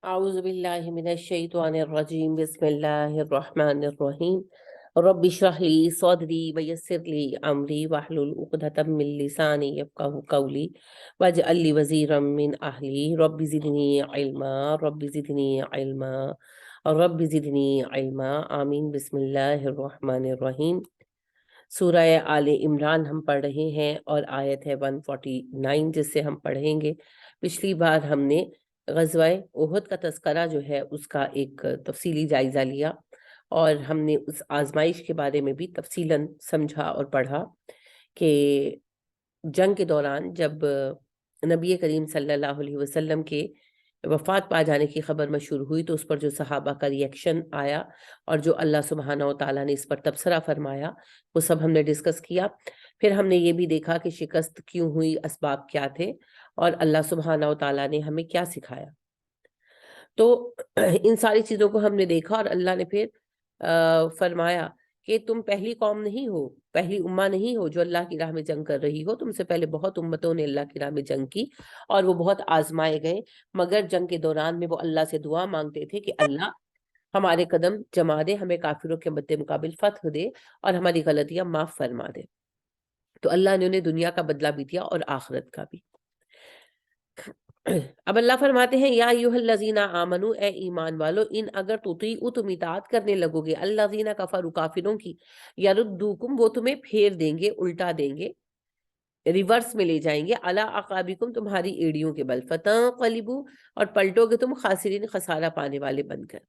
أعوذ بالله من الشيطان الرجيم بسم الله الرحمن الرحيم رب اشرح لي صدري ويسر لي أمري واحلل عقدة من لساني يفقهوا قولي واجعل لي وزيرا من أهلي رب زدني علما رب زدني علما رب زدني علما آمین بسم اللہ الرحمن الرحیم۔ سورہ آل عمران ہم پڑھ رہے ہیں اور آیت ہے 149 جس سے ہم پڑھیں گے۔ پچھلی بار ہم نے غزوہ احد کا تذکرہ جو ہے اس کا ایک تفصیلی جائزہ لیا اور ہم نے اس آزمائش کے بارے میں بھی تفصیلاً سمجھا اور پڑھا کہ جنگ کے دوران جب نبی کریم صلی اللہ علیہ وسلم کے وفات پا جانے کی خبر مشہور ہوئی تو اس پر جو صحابہ کا ریئیکشن آیا اور جو اللہ سبحانہ و تعالیٰ نے اس پر تبصرہ فرمایا وہ سب ہم نے ڈسکس کیا۔ پھر ہم نے یہ بھی دیکھا کہ شکست کیوں ہوئی، اسباب کیا تھے اور اللہ سبحانہ و تعالیٰ نے ہمیں کیا سکھایا۔ تو ان ساری چیزوں کو ہم نے دیکھا اور اللہ نے پھر فرمایا کہ تم پہلی قوم نہیں ہو، پہلی امہ نہیں ہو جو اللہ کی راہ میں جنگ کر رہی ہو، تم سے پہلے بہت امتوں نے اللہ کی راہ میں جنگ کی اور وہ بہت آزمائے گئے، مگر جنگ کے دوران میں وہ اللہ سے دعا مانگتے تھے کہ اللہ ہمارے قدم جما دے، ہمیں کافروں کے مد مقابل فتح دے اور ہماری غلطیاں معاف فرما دے۔ تو اللہ نے انہیں دنیا کا بدلہ بھی دیا اور آخرت کا بھی۔ اب اللہ فرماتے ہیں یا ایھا الذین آمنو، اے ایمان والو، ان اگر تطیعوا تم اطاعت کرنے لگو گے الذین کفروا کافروں کی، یردوکم وہ تمہیں پھیر دیں گے، الٹا دیں گے، ریورس میں لے جائیں گے، علی اعقابکم تمہاری ایڑیوں کے بل، فتنقلبوا اور پلٹو گے تم خاسرین خسارہ پانے والے بن کر۔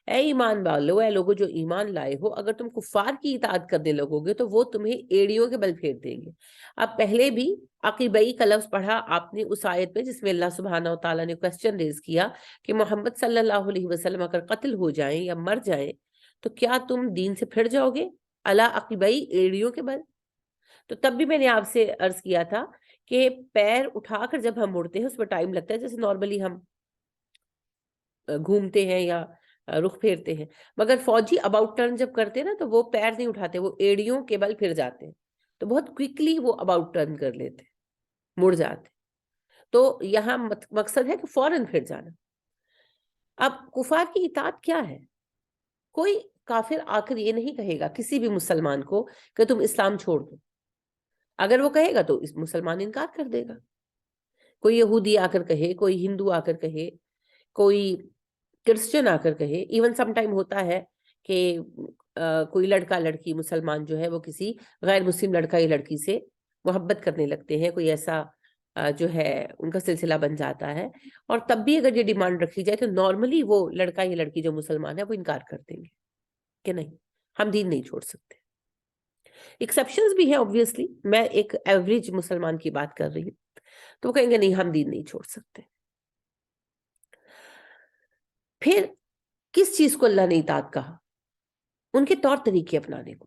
اے ایمان والو، اے لوگو جو ایمان لائے ہو، اگر تم کفار کی اطاعت کرنے لگو گے تو وہ تمہیں ایڑیوں کے بل پھیر دیں گے۔ اب پہلے بھی عقیبئی کا لفظ پڑھا آپ نے اس آیت میں جس میں اللہ سبحانہ و تعالیٰ نے کوسچن ریز کیا کہ محمد صلی اللہ علیہ وسلم اگر قتل ہو جائیں یا مر جائیں تو کیا تم دین سے پھر جاؤ گے؟ علی عقیبئی ایڑیوں کے بل۔ تو تب بھی میں نے آپ سے عرض کیا تھا کہ پیر اٹھا کر جب ہم مڑتے ہیں اس میں ٹائم لگتا ہے، جیسے نارملی ہم گھومتے ہیں یا رخ پھیرتے ہیں، مگر فوجی اباؤٹ ٹرن جب کرتے ہیں نا تو وہ پیر نہیں اٹھاتے، وہ ایڑیوں کے بل پھر جاتے ہیں، تو بہت کوئکلی وہ اباؤٹ ٹرن کر لیتے، مڑ جاتے۔ تو یہاں مقصد ہے کہ فوراً پھر جانا۔ اب کفار کی اطاعت کیا ہے؟ کوئی کافر آ کر یہ نہیں کہے گا کسی بھی مسلمان کو کہ تم اسلام چھوڑ دو، اگر وہ کہے گا تو اس مسلمان انکار کر دے گا۔ کوئی یہودی آ کر کہے، کوئی ہندو آ کر کہے، کوئی کرسچن آ کر کہے، ایون سم ٹائم ہوتا ہے کہ کوئی لڑکا لڑکی مسلمان جو ہے وہ کسی غیر مسلم لڑکا یا لڑکی سے محبت کرنے لگتے ہیں، کوئی ایسا جو ہے ان کا سلسلہ بن جاتا ہے، اور تب بھی اگر یہ ڈیمانڈ رکھی جائے تو نارملی وہ لڑکا یا لڑکی جو مسلمان ہے وہ انکار کر دیں گے کہ نہیں، ہم دین نہیں چھوڑ سکتے۔ ایکسیپشنز بھی ہیں obviously، میں ایک ایوریج مسلمان کی بات کر رہی ہوں، تو وہ کہیں گے نہیں ہم دین نہیں چھوڑ سکتے۔ پھر کس چیز کو اللہ نے اطاعت کہا؟ ان کے طور طریقے اپنانے کو۔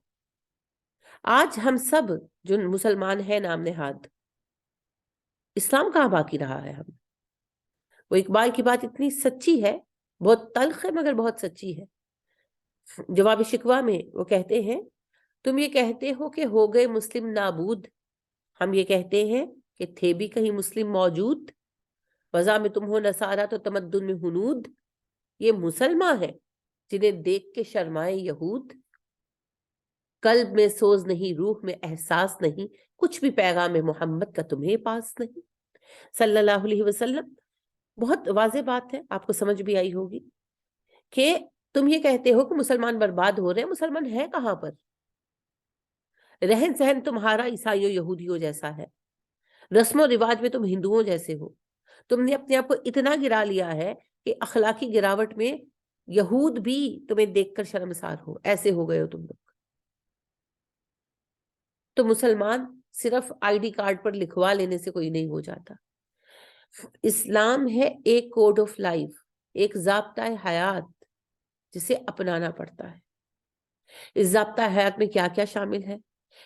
آج ہم سب جو مسلمان ہیں نام نہاد، اسلام کہاں باقی رہا ہے؟ ہم وہ اقبال کی بات اتنی سچی ہے، بہت تلخ ہے مگر بہت سچی ہے۔ جواب شکوہ میں وہ کہتے ہیں تم یہ کہتے ہو کہ ہو گئے مسلم نابود، ہم یہ کہتے ہیں کہ تھے بھی کہیں مسلم موجود، وضع میں تم ہو نصارہ تو تمدن میں ہنود، یہ مسلمان ہیں جنہیں دیکھ کے شرمائے یہود، قلب میں سوز نہیں، روح میں احساس نہیں، کچھ بھی پیغام محمد کا تمہیں پاس نہیں صلی اللہ علیہ وسلم۔ بہت واضح بات ہے، آپ کو سمجھ بھی آئی ہوگی کہ تم یہ کہتے ہو کہ مسلمان برباد ہو رہے ہیں، مسلمان ہے کہاں پر؟ رہن سہن تمہارا عیسائیوں یہودیوں جیسا ہے، رسم و رواج میں تم ہندوؤں جیسے ہو، تم نے اپنے آپ کو اتنا گرا لیا ہے کہ اخلاقی گراوٹ میں یہود بھی تمہیں دیکھ کر شرمسار ہو، ایسے ہو گئے ہو تم لوگ۔ تو مسلمان صرف آئی ڈی کارڈ پر لکھوا لینے سے کوئی نہیں ہو جاتا۔ اسلام ہے ایک کوڈ آف لائف، ایک ضابطہ حیات جسے اپنانا پڑتا ہے۔ اس ضابطہ حیات میں کیا کیا شامل ہے؟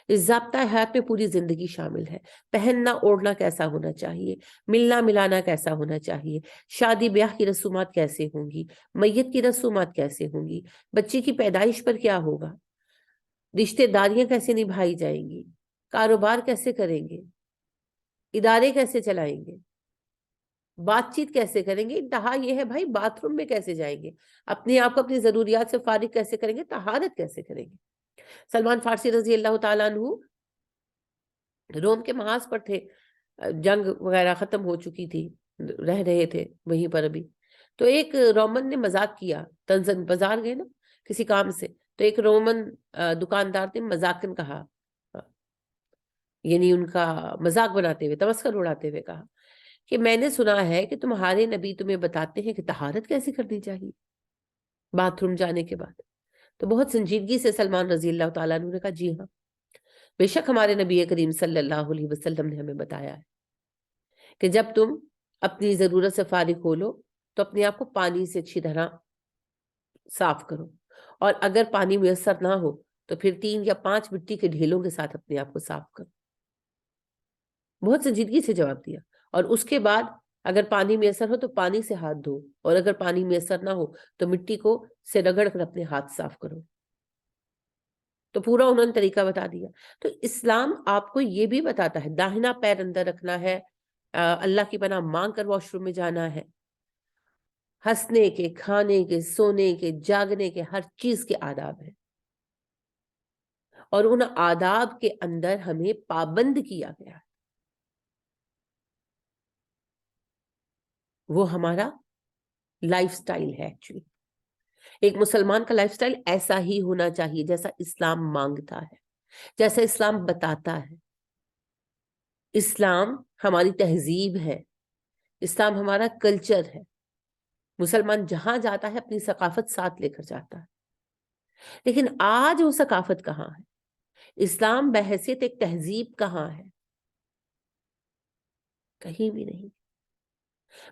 اس ضابطہ حیات میں پوری زندگی شامل ہے۔ پہننا اوڑھنا کیسا ہونا چاہیے، ملنا ملانا کیسا ہونا چاہیے، شادی بیاہ کی رسومات کیسے ہوں گی، میت کی رسومات کیسے ہوں گی، بچے کی پیدائش پر کیا ہوگا، رشتہ داریاں کیسے نبھائی جائیں گی، کاروبار کیسے کریں گے، ادارے کیسے چلائیں گے، بات چیت کیسے کریں گے؟ انتہا یہ ہے بھائی، باتھ روم میں کیسے جائیں گے؟ اپنے آپ کو اپنی ضروریات سے فارغ کیسے کریں گے؟ طہارت کیسے کریں گے؟ سلمان فارسی رضی اللہ تعالیٰ عنہ روم کے محاذ پر تھے، جنگ وغیرہ ختم ہو چکی تھی، رہ رہے تھے وہیں پر ابھی. تو ایک رومن نے مذاق کیا، تنزن بازار گئے نا کسی کام سے، تو ایک رومن دکاندار نے مذاقن کہا، یعنی ان کا مذاق بناتے ہوئے، تمسخر اڑاتے ہوئے کہا کہ میں نے سنا ہے کہ تمہارے نبی تمہیں بتاتے ہیں کہ طہارت کیسے کرنی چاہیے باتھ روم جانے کے بعد. تو بہت سنجیدگی سے سلمان رضی اللہ تعالیٰ عنہ نے کہا جی ہاں، بے شک ہمارے نبی کریم صلی اللہ علیہ وسلم نے ہمیں بتایا ہے کہ جب تم اپنی ضرورت سے فارغ ہو لو تو اپنے آپ کو پانی سے اچھی طرح صاف کرو، اور اگر پانی میسر نہ ہو تو پھر 3 یا 5 مٹی کے ڈھیلوں کے ساتھ اپنے آپ کو صاف کرو. بہت سنجیدگی سے جواب دیا. اور اس کے بعد اگر پانی میسر ہو تو پانی سے ہاتھ دھو، اور اگر پانی میسر نہ ہو تو مٹی کو سے رگڑ کر اپنے ہاتھ صاف کرو. تو پورا انہوں نے طریقہ بتا دیا. تو اسلام آپ کو یہ بھی بتاتا ہے داہنا پیر اندر رکھنا ہے، اللہ کی پناہ مانگ کر واش روم میں جانا ہے، ہنسنے کے، کھانے کے، سونے کے، جاگنے کے، ہر چیز کے آداب ہیں، اور ان آداب کے اندر ہمیں پابند کیا گیا ہے. وہ ہمارا لائف سٹائل ہے. ایکچولی ایک مسلمان کا لائف سٹائل ایسا ہی ہونا چاہیے جیسا اسلام مانگتا ہے، جیسا اسلام بتاتا ہے. اسلام ہماری تہذیب ہے، اسلام ہمارا کلچر ہے. مسلمان جہاں جاتا ہے اپنی ثقافت ساتھ لے کر جاتا ہے. لیکن آج وہ ثقافت کہاں ہے؟ اسلام بحیثیت ایک تہذیب کہاں ہے؟ کہیں بھی نہیں.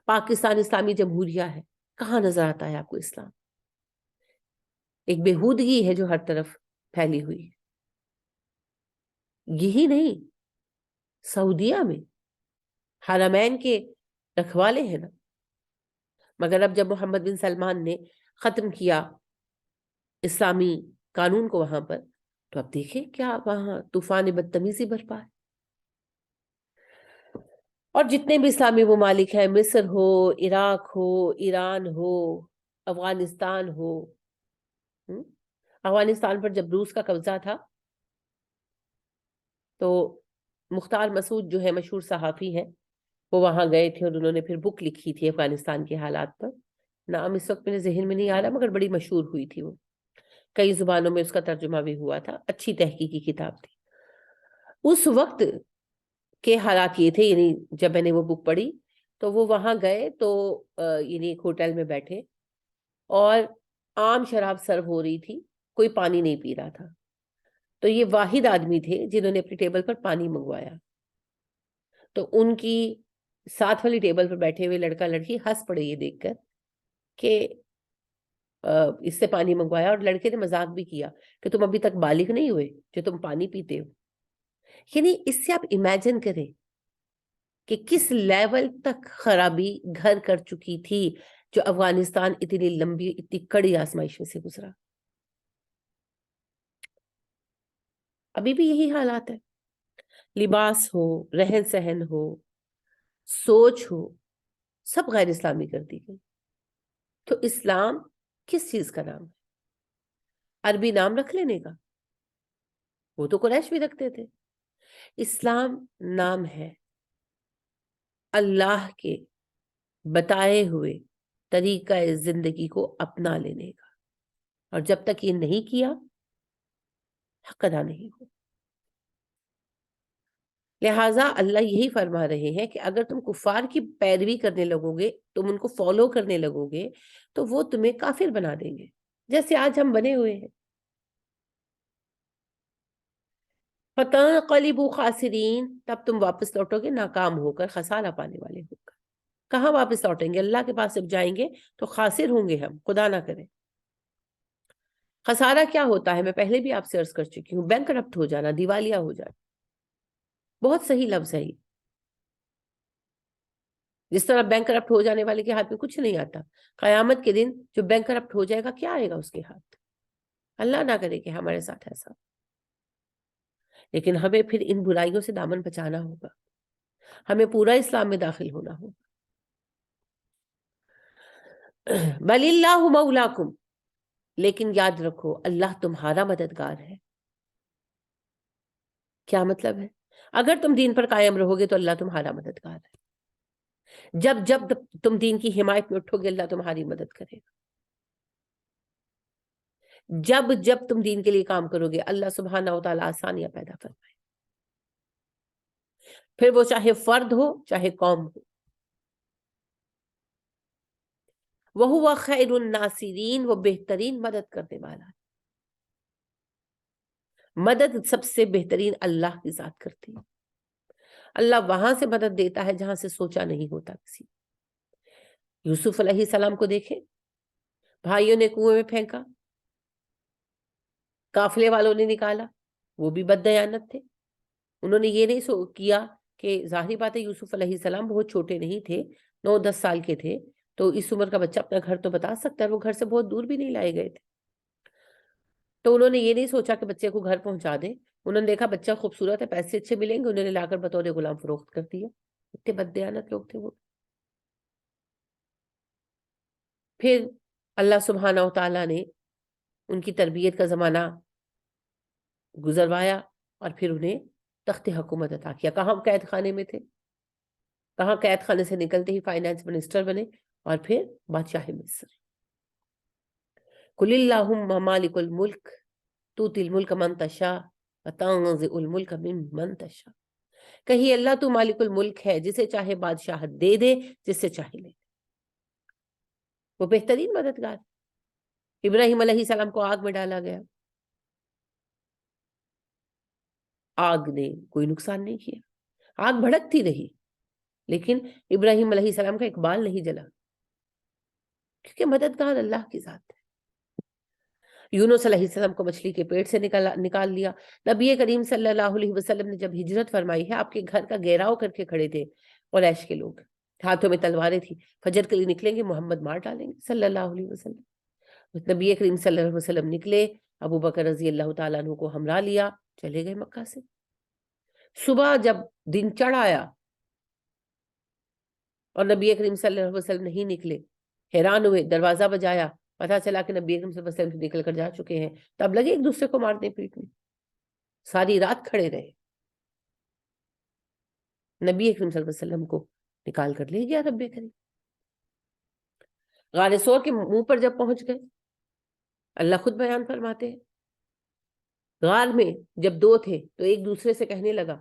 پاکستان اسلامی جمہوریہ ہے، کہاں نظر آتا ہے آپ کو اسلام؟ ایک بےہودگی ہے جو ہر طرف پھیلی ہوئی ہے. یہی نہیں، سعودیہ میں حرمین کے رکھوالے ہیں نا، مگر اب جب محمد بن سلمان نے ختم کیا اسلامی قانون کو وہاں پر، تو اب دیکھیں کیا وہاں طوفان بدتمیزی برپا ہے. اور جتنے بھی اسلامی ممالک ہیں، مصر ہو، عراق ہو، ایران ہو، افغانستان ہو، افغانستان پر جب روس کا قبضہ تھا تو مختار مسعود جو ہے مشہور صحافی ہیں، وہ وہاں گئے تھے اور انہوں نے پھر بک لکھی تھی افغانستان کے حالات پر. نام اس وقت میرے ذہن میں نہیں آ رہا، مگر بڑی مشہور ہوئی تھی وہ، کئی زبانوں میں اس کا ترجمہ بھی ہوا تھا، اچھی تحقیقی کتاب تھی. اس وقت کے حالات یہ تھے، یعنی جب میں نے وہ بک پڑھی تو وہ وہاں گئے تو یعنی ایک ہوٹل میں بیٹھے اور عام شراب سرو ہو رہی تھی، کوئی پانی نہیں پی رہا تھا. تو یہ واحد آدمی تھے جنہوں نے اپنی ٹیبل پر پانی منگوایا. تو ان کی ساتھ والی ٹیبل پر بیٹھے ہوئے لڑکا لڑکی ہنس پڑے یہ دیکھ کر کہ اس سے پانی منگوایا، اور لڑکے نے مذاق بھی کیا کہ تم ابھی تک بالغ نہیں ہوئے جو تم پانی پیتے ہو. یعنی اس سے آپ امیجن کریں کہ کس لیول تک خرابی گھر کر چکی تھی جو افغانستان اتنی لمبی، اتنی کڑی آزمائش میں سے گزرا. ابھی بھی یہی حالات ہے. لباس ہو، رہن سہن ہو، سوچ ہو، سب غیر اسلامی کر دی گئی. تو اسلام کس چیز کا نام ہے؟ عربی نام رکھ لینے کا؟ وہ تو قریش بھی رکھتے تھے. اسلام نام ہے اللہ کے بتائے ہوئے طریقہ زندگی کو اپنا لینے کا، اور جب تک یہ نہیں کیا حق ادا نہیں ہو. لہٰذا اللہ یہی فرما رہے ہیں کہ اگر تم کفار کی پیروی کرنے لگو گے، تم ان کو فالو کرنے لگو گے، تو وہ تمہیں کافر بنا دیں گے جیسے آج ہم بنے ہوئے ہیں. فَتَنْقَلِبُوا خَاسِرِينَ، تب تم واپس لوٹو گے ناکام ہو کر، خسارہ پانے والے ہو کر. کہاں واپس لوٹیں گے؟ اللہ کے پاس جب جائیں گے تو خاسر ہوں گے ہم، خدا نہ کرے. خسارہ کیا ہوتا ہے میں پہلے بھی آپ سے عرض کر چکی ہوں، بینک کرپٹ ہو جانا، دیوالیہ ہو جانا. بہت صحیح لفظ ہے یہ. جس طرح بینک کرپٹ ہو جانے والے کے ہاتھ میں کچھ نہیں آتا، قیامت کے دن جو بینک کرپٹ ہو جائے گا کیا آئے گا اس کے ہاتھ؟ اللہ نہ کرے کہ ہمارے ساتھ ایسا. لیکن ہمیں پھر ان برائیوں سے دامن بچانا ہوگا، ہمیں پورا اسلام میں داخل ہونا ہوگا. بل اللہ مولاکم، لیکن یاد رکھو اللہ تمہارا مددگار ہے۔ کیا مطلب ہے؟ اگر تم دین پر قائم رہو گے تو اللہ تمہارا مددگار ہے، جب جب تم دین کی حمایت میں اٹھو گے اللہ تمہاری مدد کرے گا، جب جب تم دین کے لیے کام کرو گے اللہ سبحانہ و تعالیٰ آسانیاں پیدا فرمائے، پھر وہ چاہے فرد ہو چاہے قوم ہو۔ وَهُوَ خَيْرُ النَّاصِرِينَ، وہ بہترین مدد کرنے والا ہے۔ مدد سب سے بہترین اللہ کی ذات کرتی ہے۔ اللہ وہاں سے مدد دیتا ہے جہاں سے سوچا نہیں ہوتا کسی۔ یوسف علیہ السلام کو دیکھیں، بھائیوں نے کنویں میں پھینکا، قافلے والوں نے نکالا، وہ بھی بددیانت تھے۔ انہوں نے یہ نہیں کیا کہ ظاہری بات ہے یوسف علیہ السلام بہت چھوٹے نہیں تھے، 9-10 سال کے تھے، تو اس عمر کا بچہ اپنا گھر تو بتا سکتا ہے، وہ گھر سے بہت دور بھی نہیں لائے گئے تھے۔ تو انہوں نے یہ نہیں سوچا کہ بچے کو گھر پہنچا دیں، انہوں نے دیکھا بچہ خوبصورت ہے، پیسے اچھے ملیں گے، انہوں نے لا کر بطور غلام فروخت کر دیا۔ اتنے بددیانت لوگ تھے وہ۔ پھر اللہ سبحانہ و تعالیٰ نے ان کی تربیت کا زمانہ گزروایا اور پھر انہیں تخت حکومت عطا کیا۔ کہاں قید خانے میں تھے، کہاں قید خانے سے نکلتے ہی فائنانس منسٹر بنے اور پھر بادشاہ مصر۔ قل اللہم مالک الملک تؤتی الملک من تشاء وتنزع الملک ممن تشاء، کہیے اللہ تو مالک الملک ہے، جسے چاہے بادشاہت دے دے، جس سے چاہے لے۔ وہ بہترین مددگار۔ ابراہیم علیہ السلام کو آگ میں ڈالا گیا، آگ نے کوئی نقصان نہیں کیا، آگ بھڑکتی رہی، لیکن ابراہیم علیہ السلام کا ایک بال نہیں جلا، کیونکہ مددگار اللہ کی ذات ہے۔ یونس علیہ السلام کو مچھلی کے پیٹ سے نکال لیا۔ نبی کریم صلی اللہ علیہ وسلم نے جب ہجرت فرمائی ہے، آپ کے گھر کا گھیراؤ کر کے کھڑے تھے قریش کے لوگ، ہاتھوں میں تلواریں تھی، فجر کے لیے نکلیں گے محمد مار ڈالیں گے صلی اللہ علیہ وسلم۔ نبی کریم صلی اللہ علیہ وسلم نکلے، ابو بکر رضی اللہ تعالیٰ عنہ کو ہمراہ لیا، چلے گئے مکہ سے۔ صبح جب دن چڑھ آیا اور نبی کریم صلی اللہ علیہ وسلم نہیں نکلے، حیران ہوئے، دروازہ بجایا، پتا چلا کہ نبی اکرم صلی اللہ علیہ وسلم نکل کر جا چکے ہیں، تب لگے ایک دوسرے کو مارنے پیٹنے، ساری رات کھڑے رہے۔ نبی اکرم صلی اللہ علیہ وسلم کو نکال کر لے گیا رب کریم۔ غار ثور کے منہ پر جب پہنچ گئے، اللہ خود بیان فرماتے ہیں، غار میں جب دو تھے تو ایک دوسرے سے کہنے لگا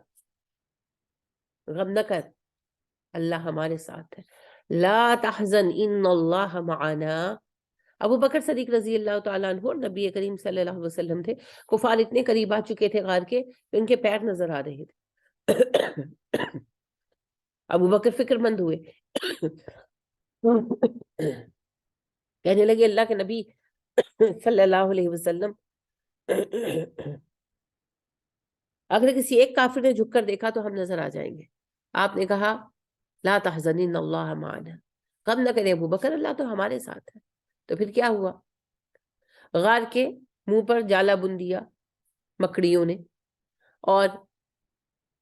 غم نہ کر، اللہ ہمارے ساتھ ہے، لا تحزن ان اللہ معنا۔ ابو بکر صدیق رضی اللہ تعالیٰ عنہ اور نبی کریم صلی اللہ علیہ وسلم تھے، کفار اتنے قریب آ چکے تھے غار کے کہ ان کے پیر نظر آ رہے تھے۔ ابو بکر فکر مند ہوئے، کہنے لگے اللہ کے نبی صلی اللہ علیہ وسلم، اگر کسی ایک کافر نے جھک کر دیکھا تو ہم نظر آ جائیں گے۔ آپ نے کہا لا تحزن ان اللہ معنا، غم نہ کرے ابو بکر، اللہ تو ہمارے ساتھ ہے۔ تو پھر کیا ہوا؟ غار کے منہ پر جالا بن دیا مکڑیوں نے، اور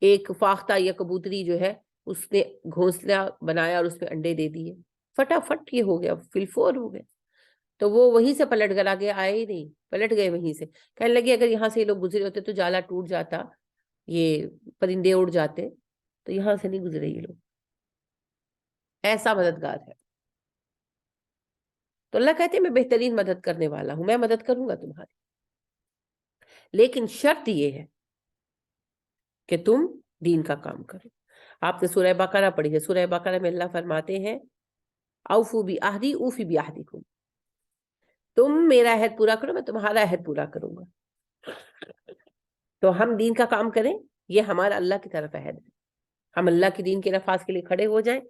ایک فاختہ یا کبوتری جو ہے اس نے گھونسلہ بنایا اور اس میں انڈے دے دیے، فٹافٹ یہ ہو گیا، فلفور ہو گیا۔ تو وہ وہیں سے پلٹ کر آگے آئے ہی نہیں، پلٹ گئے وہیں سے، کہنے لگے اگر یہاں سے یہ لوگ گزرے ہوتے تو جالا ٹوٹ جاتا، یہ پرندے اڑ جاتے، تو یہاں سے نہیں گزرے یہ لوگ، ایسا مددگار ہے۔ تو اللہ کہتے ہیں میں بہترین مدد کرنے والا ہوں، میں مدد کروں گا تمہاری، لیکن شرط یہ ہے کہ تم دین کا کام کرو۔ آپ نے سورہ بقرہ پڑھی ہے، سورہ بقرہ میں اللہ فرماتے ہیں اوفو بعہدی اوفی بعہدکم، تم میرا عہد پورا کرو میں تمہارا عہد پورا کروں گا۔ تو ہم دین کا کام کریں، یہ ہمارا اللہ کی طرف عہد ہے، ہم اللہ کی دین کے نفاذ کے لیے کھڑے ہو جائیں،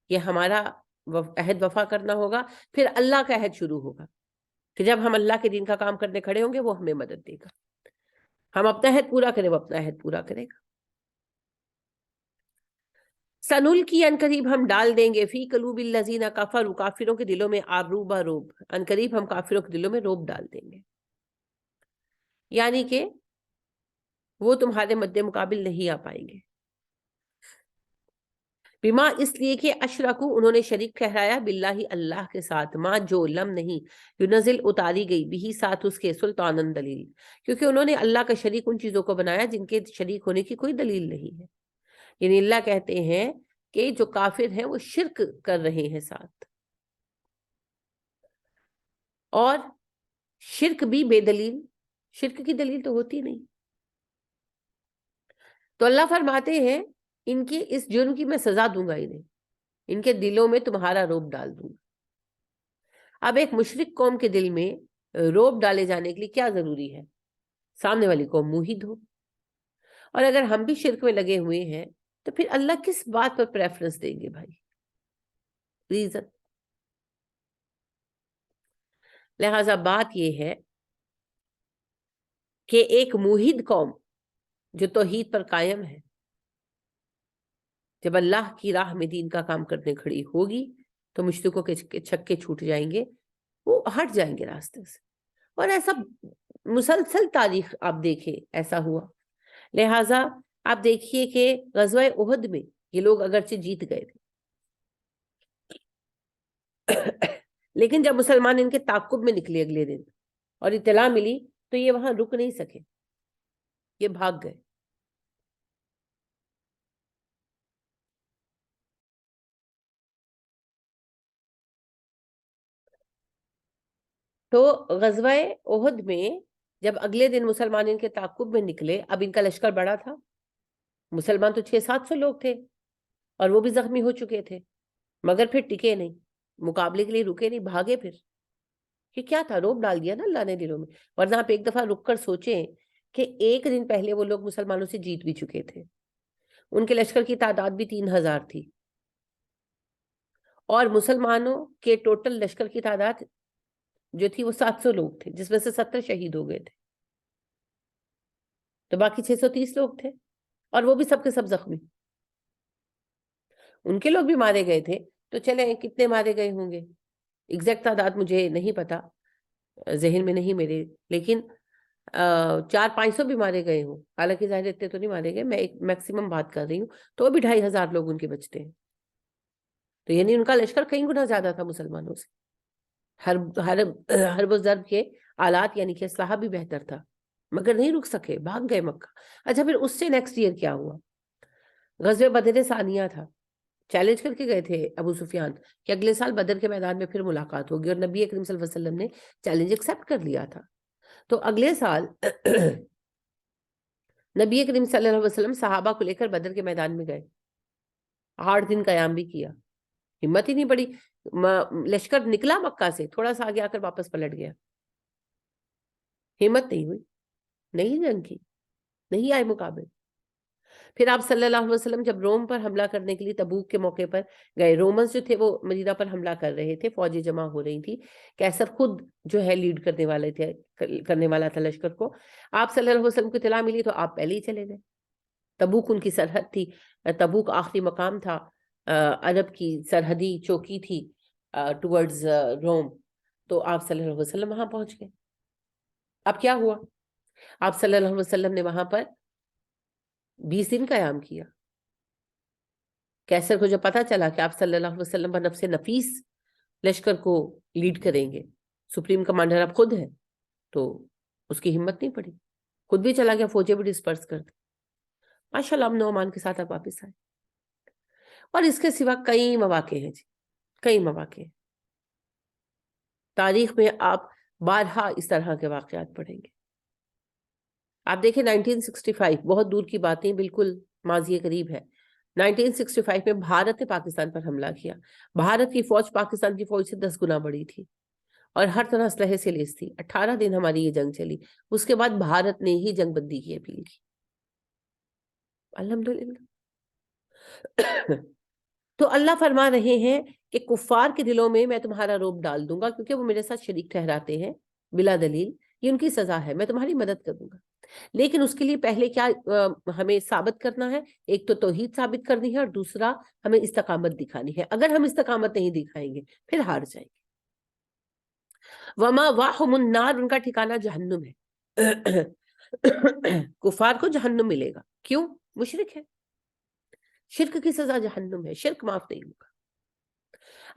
یہ ہمارا عہد وفا کرنا ہوگا۔ پھر اللہ کا عہد شروع ہوگا کہ جب ہم اللہ کے دین کا کام کرنے کھڑے ہوں گے وہ ہمیں مدد دے گا، ہم اپنا عہد پورا کریں وہ اپنا عہد پورا کرے گا۔ سنلقی، ان قریب ہم ڈال دیں گے، فی قلوب الذین کفروا، کافروں کے دلوں میں الرعب، روب، ان قریب ہم کافروں کے دلوں میں روب ڈال دیں گے، یعنی کہ وہ تمہارے مد مقابل نہیں آ پائیں گے۔ بما اس لیے کہ اشرکو انہوں نے شریک ٹھہرایا باللہ اللہ کے ساتھ، ما جو لم نہیں ینزل اتاری گئی بھی ساتھ اس کے سلطان دلیل، کیونکہ انہوں نے اللہ کا شریک ان چیزوں کو بنایا جن کے شریک ہونے کی کوئی دلیل نہیں ہے. یعنی اللہ کہتے ہیں کہ جو کافر ہیں وہ شرک کر رہے ہیں ساتھ، اور شرک بھی بے دلیل، شرک کی دلیل تو ہوتی نہیں. تو اللہ فرماتے ہیں ان کی اس جرم کی میں سزا دوں گا، انہیں ان کے دلوں میں تمہارا رعب ڈال دوں گا. اب ایک مشرک قوم کے دل میں رعب ڈالے جانے کے لیے کیا ضروری ہے؟ سامنے والی قوم موحد ہو. اور اگر ہم بھی شرک میں لگے ہوئے ہیں تو پھر اللہ کس بات پر پریفرنس دیں گے بھائی؟ ریزن. لہذا بات یہ ہے کہ ایک موحد قوم جو توحید پر قائم ہے، جب اللہ کی راہ میں دین کا کام کرنے کھڑی ہوگی تو مشرکوں کے چھکے چھوٹ جائیں گے، وہ ہٹ جائیں گے راستے سے. اور ایسا مسلسل تاریخ آپ دیکھیں ایسا ہوا. لہٰذا آپ دیکھیے کہ غزوہ احد میں یہ لوگ اگرچہ جیت گئے تھے، لیکن جب مسلمان ان کے تعاقب میں نکلے اگلے دن اور اطلاع ملی تو یہ وہاں رک نہیں سکے، یہ بھاگ گئے. تو غزوہ احد میں جب اگلے دن مسلمان ان کے تعاقب میں نکلے، اب ان کا لشکر بڑا تھا، مسلمان تو 600-700 لوگ تھے اور وہ بھی زخمی ہو چکے تھے، مگر پھر ٹکے نہیں، مقابلے کے لیے رکے نہیں، بھاگے. پھر یہ کیا تھا؟ روب ڈال دیا نا اللہ نے دلوں میں. ورنہ آپ ایک دفعہ رک کر سوچیں کہ ایک دن پہلے وہ لوگ مسلمانوں سے جیت بھی چکے تھے، ان کے لشکر کی تعداد بھی 3000 تھی، اور مسلمانوں کے ٹوٹل لشکر کی تعداد جو تھی وہ 700 لوگ تھے، جس میں سے 70 شہید ہو گئے تھے، تو باقی 630 لوگ تھے، اور وہ بھی سب کے سب زخمی. ان کے لوگ بھی مارے گئے تھے. تو چلیں کتنے مارے گئے ہوں گے، ایگزیکٹ تعداد مجھے نہیں پتا، ذہن میں نہیں میرے، لیکن 400-500 بھی مارے گئے ہوں. حالانکہ ظاہر اتنے تو نہیں مارے گئے، میں ایک میکسیمم بات کر رہی ہوں، تو بھی 2500 لوگ ان کے بچتے ہیں. تو یعنی ان کا لشکر کئی گنا زیادہ تھا مسلمانوں سے. حرب و ضرب کے آلات یعنی کہ اسلحہ بھی بہتر تھا، مگر نہیں رک سکے، بھاگ گئے مکہ. اچھا پھر اس سے نیکسٹ ایئر کیا ہوا؟ غزوہ بدر ثانیہ تھا. چیلنج کر کے گئے تھے ابو سفیان کہ اگلے سال بدر کے میدان میں پھر ملاقات ہوگی، اور نبی اکرم صلی اللہ علیہ وسلم نے چیلنج ایکسیپٹ کر لیا تھا. تو اگلے سال نبی کریم صلی اللہ علیہ وسلم صحابہ کو لے کر بدر کے میدان میں گئے، 8 دن قیام بھی کیا، ہمت ہی نہیں پڑی. لشکر نکلا مکہ سے، تھوڑا سا آگے آ کر واپس پلٹ گیا، ہمت نہیں ہوئی، نہیں جنگ کی، نہیں آئے مقابل. پھر آپ صلی اللہ علیہ وسلم جب روم پر حملہ کرنے کے لیے تبوک کے موقع پر گئے، رومنز جو تھے وہ مدینہ پر حملہ کر رہے تھے، فوجیں جمع ہو رہی تھی، کیسر خود جو ہے لیڈ کرنے والا تھا لشکر کو. آپ صلی اللہ علیہ وسلم کو اطلاع ملی تو آپ پہلے ہی چلے گئے. تبوک ان کی سرحد تھی، تبوک آخری مقام تھا، عرب کی سرحدی چوکی تھی ٹورڈز روم. تو آپ صلی اللہ علیہ وسلم وہاں پہنچ گئے. اب کیا ہوا؟ آپ صلی اللہ علیہ وسلم نے وہاں پر 20 دن قیام کیا. کیسر کو جب پتا چلا کہ آپ صلی اللہ علیہ وسلم بنفس نفیس لشکر کو لیڈ کریں گے، سپریم کمانڈر اب خود ہے، تو اس کی ہمت نہیں پڑی، خود بھی چلا گیا، فوجیں بھی ڈسپرس کر دی. ماشاءاللہ امن و امان کے ساتھ اب واپس آئے. اور اس کے سوا کئی مواقع ہیں جی، کئی مواقع ہیں. تاریخ میں آپ بارہا اس طرح کے واقعات پڑھیں گے. آپ دیکھیں 1965، بہت دور کی باتیں، بالکل ماضی قریب ہے. 1965 میں بھارت نے پاکستان پر حملہ کیا. بھارت کی فوج پاکستان کی فوج سے 10 گنا بڑی تھی اور ہر طرح اسلحے سے لیس تھی. 18 دن ہماری یہ جنگ چلی. اس کے بعد بھارت نے ہی جنگ بندی کی اپیل کی، الحمدللہ. تو اللہ فرما رہے ہیں کہ کفار کے دلوں میں میں تمہارا رعب ڈال دوں گا، کیونکہ وہ میرے ساتھ شریک ٹھہراتے ہیں بلا دلیل. یہ ان کی سزا ہے، میں تمہاری مدد کروں گا. لیکن اس کے لیے پہلے کیا ہمیں ثابت کرنا ہے؟ ایک تو توحید ثابت کرنی ہے، اور دوسرا ہمیں استقامت دکھانی ہے. اگر ہم استقامت نہیں دکھائیں گے پھر ہار جائیں گے. وما واہم النار، ان کا ٹھکانہ جہنم ہے. کفار کو جہنم ملے گا. کیوں؟ مشرک ہے. شرک کی سزا جہنم ہے، شرک معاف نہیں ہوگا۔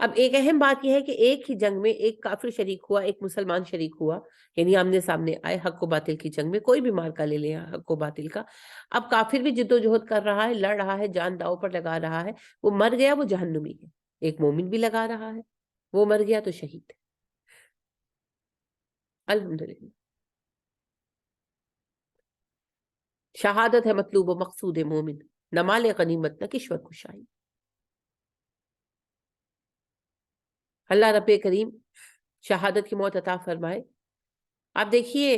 اب ایک اہم بات یہ ہے کہ ایک ہی جنگ میں ایک کافر شریک ہوا، ایک مسلمان شریک ہوا، یعنی آمنے سامنے آئے حق و باطل کی جنگ میں، کوئی بھی مارکا لے لیں حق و باطل کا۔ اب کافر بھی جد و جہد کر رہا ہے، لڑ رہا ہے، جان داؤ پر لگا رہا ہے، وہ مر گیا وہ جہنمی ہے۔ ایک مومن بھی لگا رہا ہے، وہ مر گیا تو شہید ہے۔ الحمدللہ شہادت ہے مطلوب و مقصود مومن، نہ مال غنیمت نہ کشور کشائی۔ اللہ رب کریم شہادت کی موت عطا فرمائے۔ آپ دیکھیے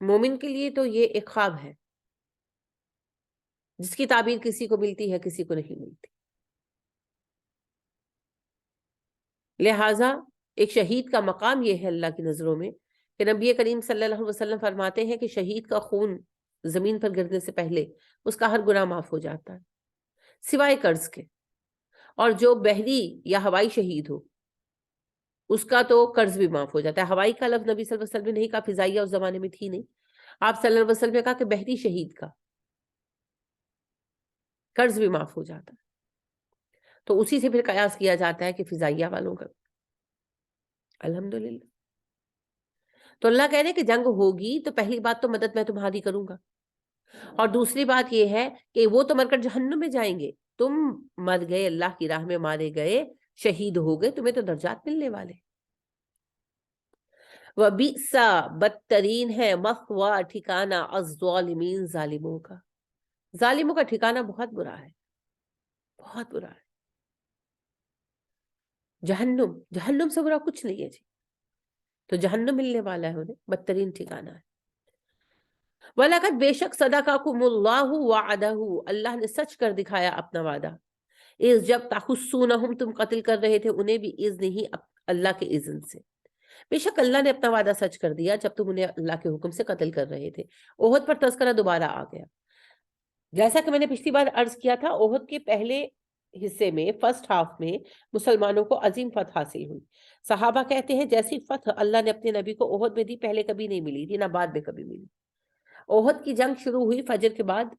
مومن کے لیے تو یہ ایک خواب ہے جس کی تعبیر کسی کو ملتی ہے کسی کو نہیں ملتی۔ لہٰذا ایک شہید کا مقام یہ ہے اللہ کی نظروں میں کہ نبی کریم صلی اللہ علیہ وسلم فرماتے ہیں کہ شہید کا خون زمین پر گرنے سے پہلے اس کا ہر گناہ معاف ہو جاتا ہے سوائے قرض کے، اور جو بحری یا ہوائی شہید ہو اس کا تو قرض بھی معاف ہو جاتا ہے۔ ہوائی کا لفظ نبی صلی اللہ علیہ وسلم نے نہیں کہا، فضائیہ اس زمانے میں تھی نہیں، آپ صلی اللہ علیہ وسلم نے کہا کہ بحری شہید کا قرض بھی معاف ہو جاتا ہے۔ تو اسی سے پھر قیاس کیا جاتا ہے کہ فضائیہ والوں کا۔ الحمدللہ تو اللہ کہہ رہے کہ جنگ ہوگی تو پہلی بات تو مدد میں تمہاری کروں گا، اور دوسری بات یہ ہے کہ وہ تو مر کر جہنم میں جائیں گے، تم مر گئے اللہ کی راہ میں، مارے گئے، شہید ہو گئے، تمہیں تو درجات ملنے والے۔ وَبِئْسَ بدترین ہے مَثْوَىٰ ٹھکانہ الظالمین ظالموں کا، ظالموں کا ٹھکانہ بہت برا ہے، بہت برا ہے۔ جہنم، جہنم سے برا کچھ نہیں ہے جی، تو جہنم ملنے والا ہے انہیں، بدترین ٹھکانہ ہے۔ وَلَقَدْ بے شک صَدَقَكُمُ اللَّهُ وَعَدَهُ، اللہ نے سچ کر دکھایا اپنا وعدہ، اس جب تحسونہم تم قتل کر رہے تھے انہیں بھی اذن ہی اللہ کے اذن سے۔ بے شک اللہ نے اپنا وعدہ سچ کر دیا جب تم انہیں اللہ کے حکم سے قتل کر رہے تھے۔ احد پر تذکرہ دوبارہ آ گیا، جیسا کہ میں نے پچھلی بار عرض کیا تھا، احد کے پہلے حصے میں، فرسٹ ہاف میں، مسلمانوں کو عظیم فتح حاصل ہوئی۔ صحابہ کہتے ہیں جیسی فتح اللہ نے اپنے نبی کو احد میں دی پہلے کبھی نہیں ملی تھی، نہ بعد میں کبھی ملی۔ احد کی جنگ شروع ہوئی فجر کے بعد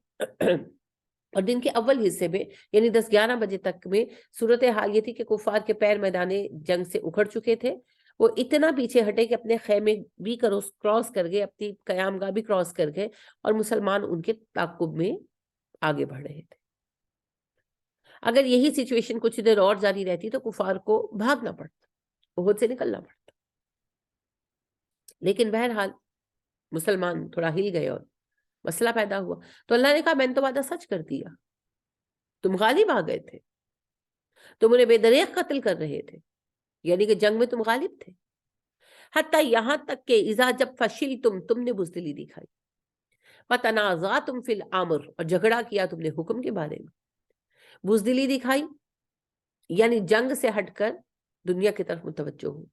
اور دن کے اول حصے میں یعنی 10-11 بجے تک میں صورتحال یہ تھی کہ کفار کے پیر میدان جنگ سے اکھڑ چکے تھے، وہ اتنا پیچھے ہٹے کہ اپنے خیمے بھی کراس کر گئے، اپنی قیام گاہ بھی کراس کر گئے، اور مسلمان ان کے تعاقب میں آگے بڑھ رہے تھے۔ اگر یہی سچویشن کچھ دیر اور جاری رہتی تو کفار کو بھاگنا پڑتا، احد سے نکلنا پڑتا، لیکن بہرحال مسلمان تھوڑا ہل گئے اور مسئلہ پیدا ہوا۔ تو اللہ نے کہا میں نے تو وعدہ سچ کر دیا، تم غالب آ گئے تھے، تم انہیں بے دریغ قتل کر رہے تھے، یعنی کہ جنگ میں تم غالب تھے، حتیٰ یہاں تک کہ اذا جب تم نے بزدلی دکھائی، وتنازعتم فی الامر، اور جھگڑا کیا تم نے حکم کے بارے میں، بزدلی دکھائی یعنی جنگ سے ہٹ کر دنیا کی طرف متوجہ ہو۔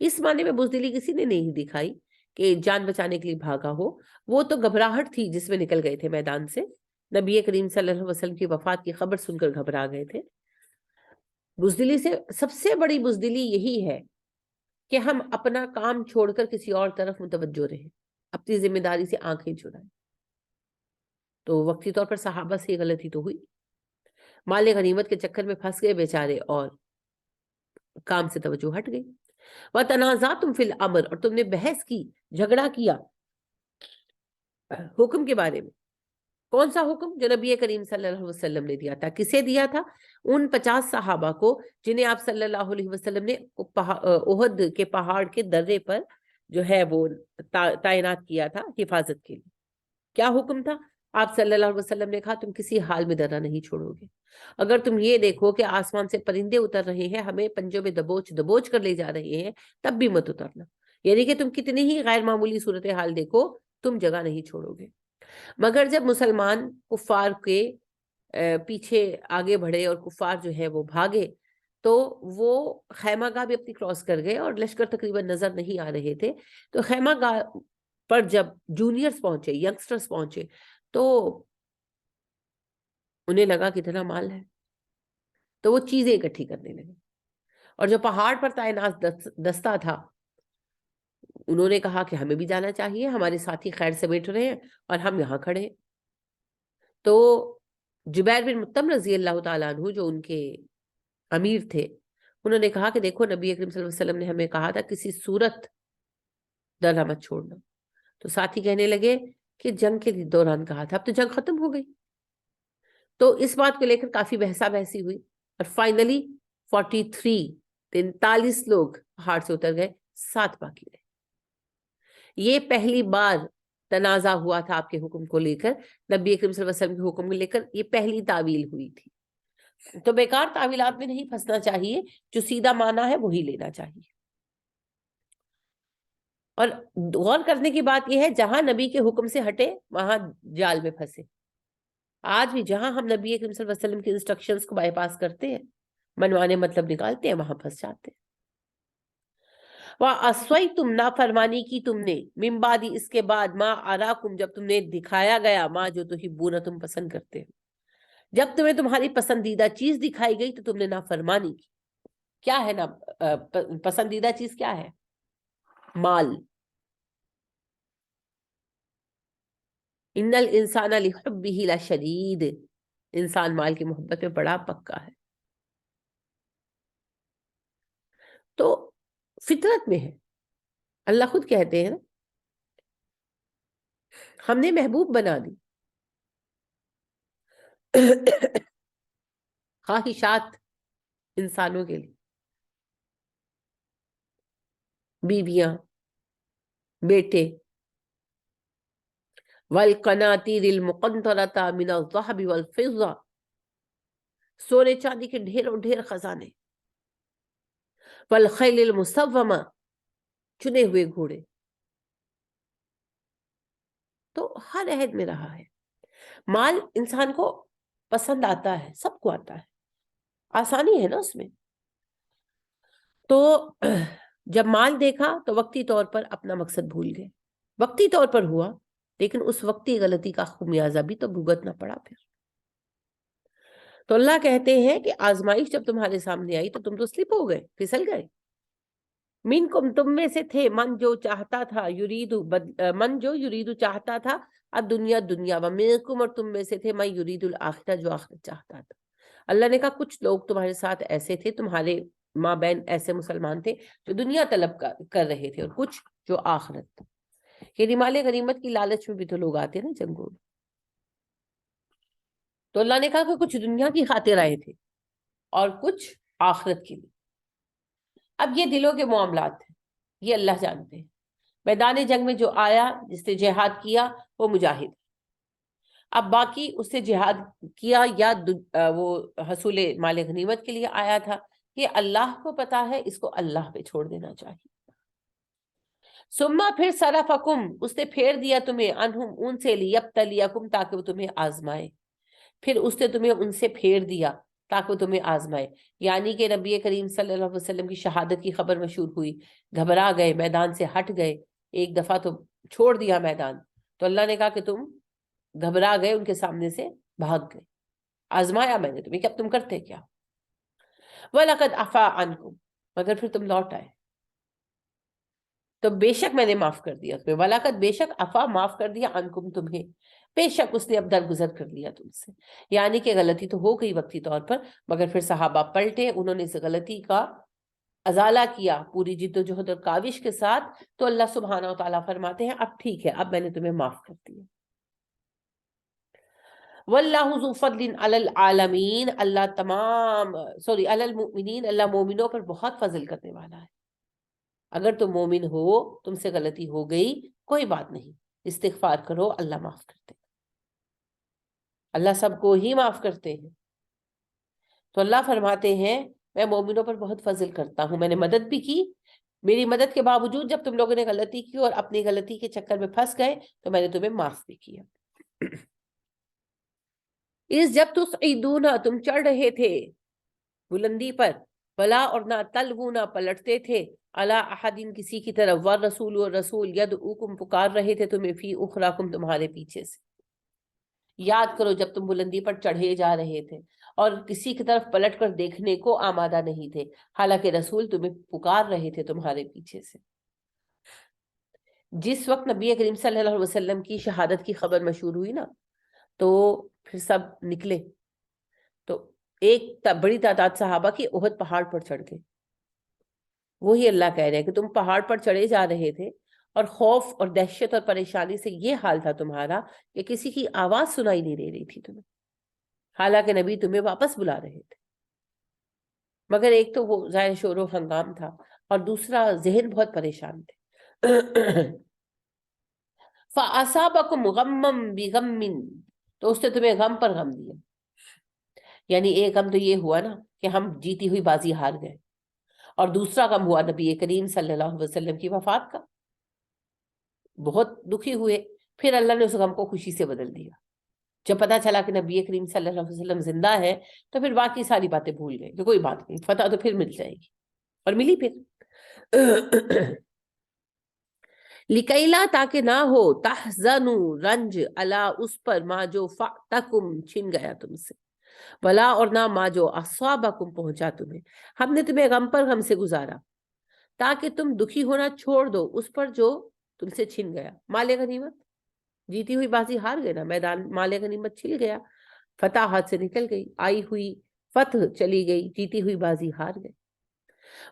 اس معنی میں بزدلی کسی نے نہیں دکھائی کہ جان بچانے کے لیے بھاگا ہو، وہ تو گھبراہٹ تھی جس میں نکل گئے تھے میدان سے، نبی کریم صلی اللہ علیہ وسلم کی وفات کی خبر سن کر گھبرا گئے تھے۔ بزدلی سے سب سے بڑی بزدلی یہی ہے کہ ہم اپنا کام چھوڑ کر کسی اور طرف متوجہ رہیں، اپنی ذمہ داری سے آنکھیں چرائیں۔ تو وقتی طور پر صحابہ سے یہ غلطی تو ہوئی، مال غنیمت کے چکر میں پھنس گئے بیچارے اور کام سے توجہ ہٹ گئی۔ وَتَنَازَعْتُمْ فِي الْأَمْرِ، اور تم نے بحث کی، جھگڑا کیا حکم کے بارے میں۔ کون سا حکم؟ جو نبی کریم صلی اللہ علیہ وسلم نے دیا تھا۔ کسے دیا تھا؟ ان 50 صحابہ کو جنہیں آپ صلی اللہ علیہ وسلم نے احد کے پہاڑ کے درے پر جو ہے وہ تعینات کیا تھا حفاظت کے لیے۔ کیا حکم تھا؟ آپ صلی اللہ علیہ وسلم نے کہا تم کسی حال میں درہ نہیں چھوڑو گے، اگر تم یہ دیکھو کہ آسمان سے پرندے اتر رہے ہیں، ہمیں پنجوں میں دبوچ دبوچ کر لے جا رہے ہیں، تب بھی مت اترنا، یعنی کہ تم کتنی ہی غیر معمولی صورتحال دیکھو، تم جگہ نہیں چھوڑو گے۔ مگر جب مسلمان کفار کے پیچھے آگے بڑھے اور کفار جو ہے وہ بھاگے، تو وہ خیمہ گاہ بھی اپنی کراس کر گئے اور لشکر تقریباً نظر نہیں آ رہے تھے۔ تو خیمہ گاہ پر جب جونیئرز پہنچے، ینگسٹرز پہنچے، تو انہیں لگا کتنا مال ہے، تو وہ چیزیں اکٹھی کرنے لگے، اور جو پہاڑ پر تعینات دستہ تھا انہوں نے کہا کہ ہمیں بھی جانا چاہیے، ہمارے ساتھی خیر سمیٹ رہے ہیں اور ہم یہاں کھڑے ہیں۔ تو جبیر بن مطعم رضی اللہ تعالیٰ عنہ جو ان کے امیر تھے، انہوں نے کہا کہ دیکھو نبی اکرم صلی اللہ علیہ وسلم نے ہمیں کہا تھا کسی صورت ڈرنا مت چھوڑنا. تو ساتھی کہنے لگے کہ جنگ کے دوران کہا تھا، اب تو جنگ ختم ہو گئی. تو اس بات کو لے کر کافی بحثا بحثی ہوئی اور فائنلی 43 لوگ پہاڑ سے اتر گئے، 7 باقی رہے. یہ پہلی بار تنازع ہوا تھا آپ کے حکم کو لے کر، نبی اکرم صلی اللہ علیہ وسلم کے حکم کو لے کر یہ پہلی تعویل ہوئی تھی. تو بیکار تعویلات میں نہیں پھنسنا چاہیے، جو سیدھا معنی ہے وہی لینا چاہیے. اور غور کرنے کی بات یہ ہے جہاں نبی کے حکم سے ہٹے وہاں جال میں پھنسے. آج بھی جہاں ہم نبی اکرم صلی اللہ علیہ وسلم کی انسٹرکشنز کو بائی پاس کرتے ہیں، منوانے مطلب نکالتے ہیں، وہاں پھنس جاتے ہیں. وَأَسْوَيْتُمْ نافرمانی کی تم نے، من بعد اس کے بعد، ما اراکم جب تم نے دکھایا گیا، ما جو تحبون تم پسند کرتے ہو. جب تمہیں تمہاری پسندیدہ چیز دکھائی گئی تو تم نے نافرمانی کی. کیا ہے نا پسندیدہ چیز کیا ہے؟ مال. ان الانسان لحبہ لشدید، انسان مال کی محبت میں بڑا پکا ہے. تو فطرت میں ہے. اللہ خود کہتے ہیں نا ہم نے محبوب بنا دی خواہشات انسانوں کے لیے، بیویاں، بیٹے، والقناطیر المقنطرۃ من الذهب والفضہ، سونے چاندی کے ڈھیروں ڈھیر خزانے، والخیل المسومہ، چنے ہوئے گھوڑے. تو ہر عہد میں رہا ہے. مال انسان کو پسند آتا ہے، سب کو آتا ہے، آسانی ہے نا اس میں. تو جب مال دیکھا تو وقتی طور پر اپنا مقصد بھول گئے. وقتی طور پر ہوا، لیکن اس وقتی غلطی کا خمیازہ بھی تو بھگتنا پڑا پھر. تو اللہ کہتے ہیں کہ آزمائش جب تمہارے سامنے آئی تو تم تو سلپ ہو گئے، پھسل گئے. منکم تم میں سے تھے من جو چاہتا تھا، من جو یریدو چاہتا تھا اب دنیا ومنکم، اور تم میں سے تھے من یرید الآخرہ جو آخرت چاہتا تھا. اللہ نے کہا کچھ لوگ تمہارے ساتھ ایسے تھے، تمہارے ماں بہن ایسے مسلمان تھے جو دنیا طلب کر رہے تھے، اور کچھ جو آخرت. یعنی مال غنیمت کی لالچ میں بھی تو لوگ آتے ہیں نا جنگوں میں. تو اللہ نے کہا کہ کچھ دنیا کی خاطر آئے تھے اور کچھ آخرت کے لیے. اب یہ دلوں کے معاملات ہیں، یہ اللہ جانتے ہیں. میدان جنگ میں جو آیا، جس نے جہاد کیا وہ مجاہد. اب باقی اس سے جہاد کیا یا وہ حصول مال غنیمت کے لیے آیا تھا، یہ اللہ کو پتا ہے، اس کو اللہ پہ چھوڑ دینا چاہیے. ثم پھر صرفکم، اس نے پھیر دیا تمہیں، عنہم ان سے، لیبتلیکم تاکہ وہ تمہیں آزمائے. پھر اس نے تمہیں ان سے پھیر دیا تاکہ وہ تمہیں آزمائے. یعنی کہ نبی کریم صلی اللہ علیہ وسلم کی شہادت کی خبر مشہور ہوئی، گھبرا گئے، میدان سے ہٹ گئے، ایک دفعہ تو چھوڑ دیا میدان. تو اللہ نے کہا کہ تم گھبرا گئے، ان کے سامنے سے بھاگ گئے، آزمایا میں نے تمہیں کہ اب تم کرتے کیا. وَلَقَدْ عَفَا عَنْكُمْ، مگر پھر تم لوٹ آئے تو بے شک میں نے معاف کر دیا تمہیں. وَلَقَدْ بے شک عفا معاف کر دیا عَنْكُمْ تمہیں، بے شک اس نے اب درگزر کر لیا تم سے. یعنی کہ غلطی تو ہو گئی وقتی طور پر، مگر پھر صحابہ پلٹے، انہوں نے اس غلطی کا ازالہ کیا پوری جد و جہد اور کاوش کے ساتھ. تو اللہ سبحانہ و تعالیٰ فرماتے ہیں اب ٹھیک ہے، اب میں نے تمہیں معاف کر دیا. واللہ ذو فضل علی العالمین، اللہ علی المؤمنین، اللہ مومنوں پر بہت فضل کرنے والا ہے. اگر تم مومن ہو، تم سے غلطی ہو گئی، کوئی بات نہیں، استغفار کرو، اللہ معاف کرتے. اللہ سب کو ہی معاف کرتے ہیں. تو اللہ فرماتے ہیں میں مومنوں پر بہت فضل کرتا ہوں، میں نے مدد بھی کی. میری مدد کے باوجود جب تم لوگوں نے غلطی کی اور اپنی غلطی کے چکر میں پھنس گئے تو میں نے تمہیں معاف بھی کیا. اس جب تصعدون، تم چڑھ رہے تھے بلندی پر، بلا اور نہ تلوون، پلٹتے تھے، علی احدین کسی کی طرف، والرسول، اور رسول، یدعوکم پکار رہے تھے تمہیں، فی اخراکم تمہارے پیچھے سے. یاد کرو جب تم بلندی پر چڑھے جا رہے تھے اور کسی کی طرف پلٹ کر دیکھنے کو آمادہ نہیں تھے، حالانکہ رسول تمہیں پکار رہے تھے تمہارے پیچھے سے. جس وقت نبی کریم صلی اللہ علیہ وسلم کی شہادت کی خبر مشہور ہوئی نا، تو پھر سب نکلے تو ایک بڑی تعداد صحابہ کی احد پہاڑ پر چڑھ گئے. وہی اللہ کہہ رہے ہیں کہ تم پہاڑ پر چڑھے جا رہے تھے اور خوف اور دہشت اور پریشانی سے یہ حال تھا تمہارا کہ کسی کی آواز سنائی نہیں دے رہی تھی تمہیں، حالانکہ نبی تمہیں واپس بلا رہے تھے. مگر ایک تو وہ ظاہر شور و ہنگام تھا اور دوسرا ذہن بہت پریشان تھے. فَأَصَابَكُمْ غَمًّا بِغَمٍّ، تو اس نے تمہیں غم پر غم دیا. یعنی ایک غم تو یہ ہوا نا کہ ہم جیتی ہوئی بازی ہار گئے، اور دوسرا غم ہوا نبی کریم صلی اللہ علیہ وسلم کی وفات کا. بہت دکھی ہوئے. پھر اللہ نے اس غم کو خوشی سے بدل دیا. جب پتا چلا کہ نبی کریم صلی اللہ علیہ وسلم زندہ ہے تو پھر باقی ساری باتیں بھول گئے کہ کوئی بات نہیں، فتح تو پھر مل جائے گی، اور ملی پھر. لکیلا، تاکہ نہ ہو، تحزنوا، رنج، الا، اس پر، ما جو فاتکم، چھن گیا تم سے، ولا، اور نہ، ما جو اصابکم، پہنچا تمہیں. ہم نے تمہیں غم پر غم سے گزارا تاکہ تم دکھی ہونا چھوڑ دو اس پر جو تم سے چھن گیا. مال غنیمت، جیتی ہوئی بازی ہار گئے نا، میدان مال غنیمت چھل گیا، فتح ہاتھ سے نکل گئی، آئی ہوئی فتح چلی گئی، جیتی ہوئی بازی ہار گئے.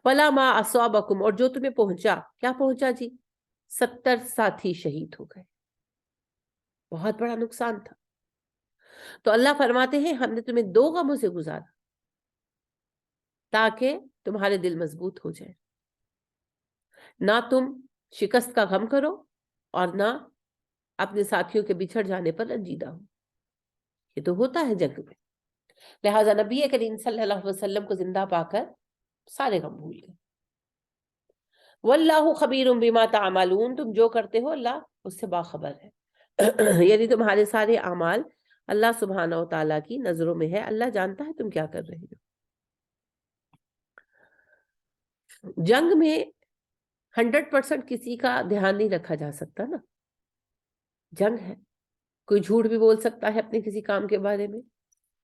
ولا ما اصابکم، اور جو تمہیں پہنچا، کیا پہنچا جی؟ 70 ساتھی شہید ہو گئے. بہت بڑا نقصان تھا. تو اللہ فرماتے ہیں ہم نے تمہیں 2 غموں سے گزارا تاکہ تمہارے دل مضبوط ہو جائے، نہ تم شکست کا غم کرو اور نہ اپنے ساتھیوں کے بچھڑ جانے پر رنجیدہ ہو. یہ تو ہوتا ہے جنگ میں. لہٰذا نبی کریم صلی اللہ علیہ وسلم کو زندہ پا کر سارے غم بھول گئے. واللہ خبیر بما تعملون، تم جو کرتے ہو اللہ اس سے باخبر ہے. یعنی تمہارے سارے اعمال اللہ سبحانہ و تعالیٰ کی نظروں میں ہے، اللہ جانتا ہے تم کیا کر رہے ہو. جنگ میں 100% کسی کا دھیان نہیں رکھا جا سکتا نا. جنگ ہے، کوئی جھوٹ بھی بول سکتا ہے اپنے کسی کام کے بارے میں،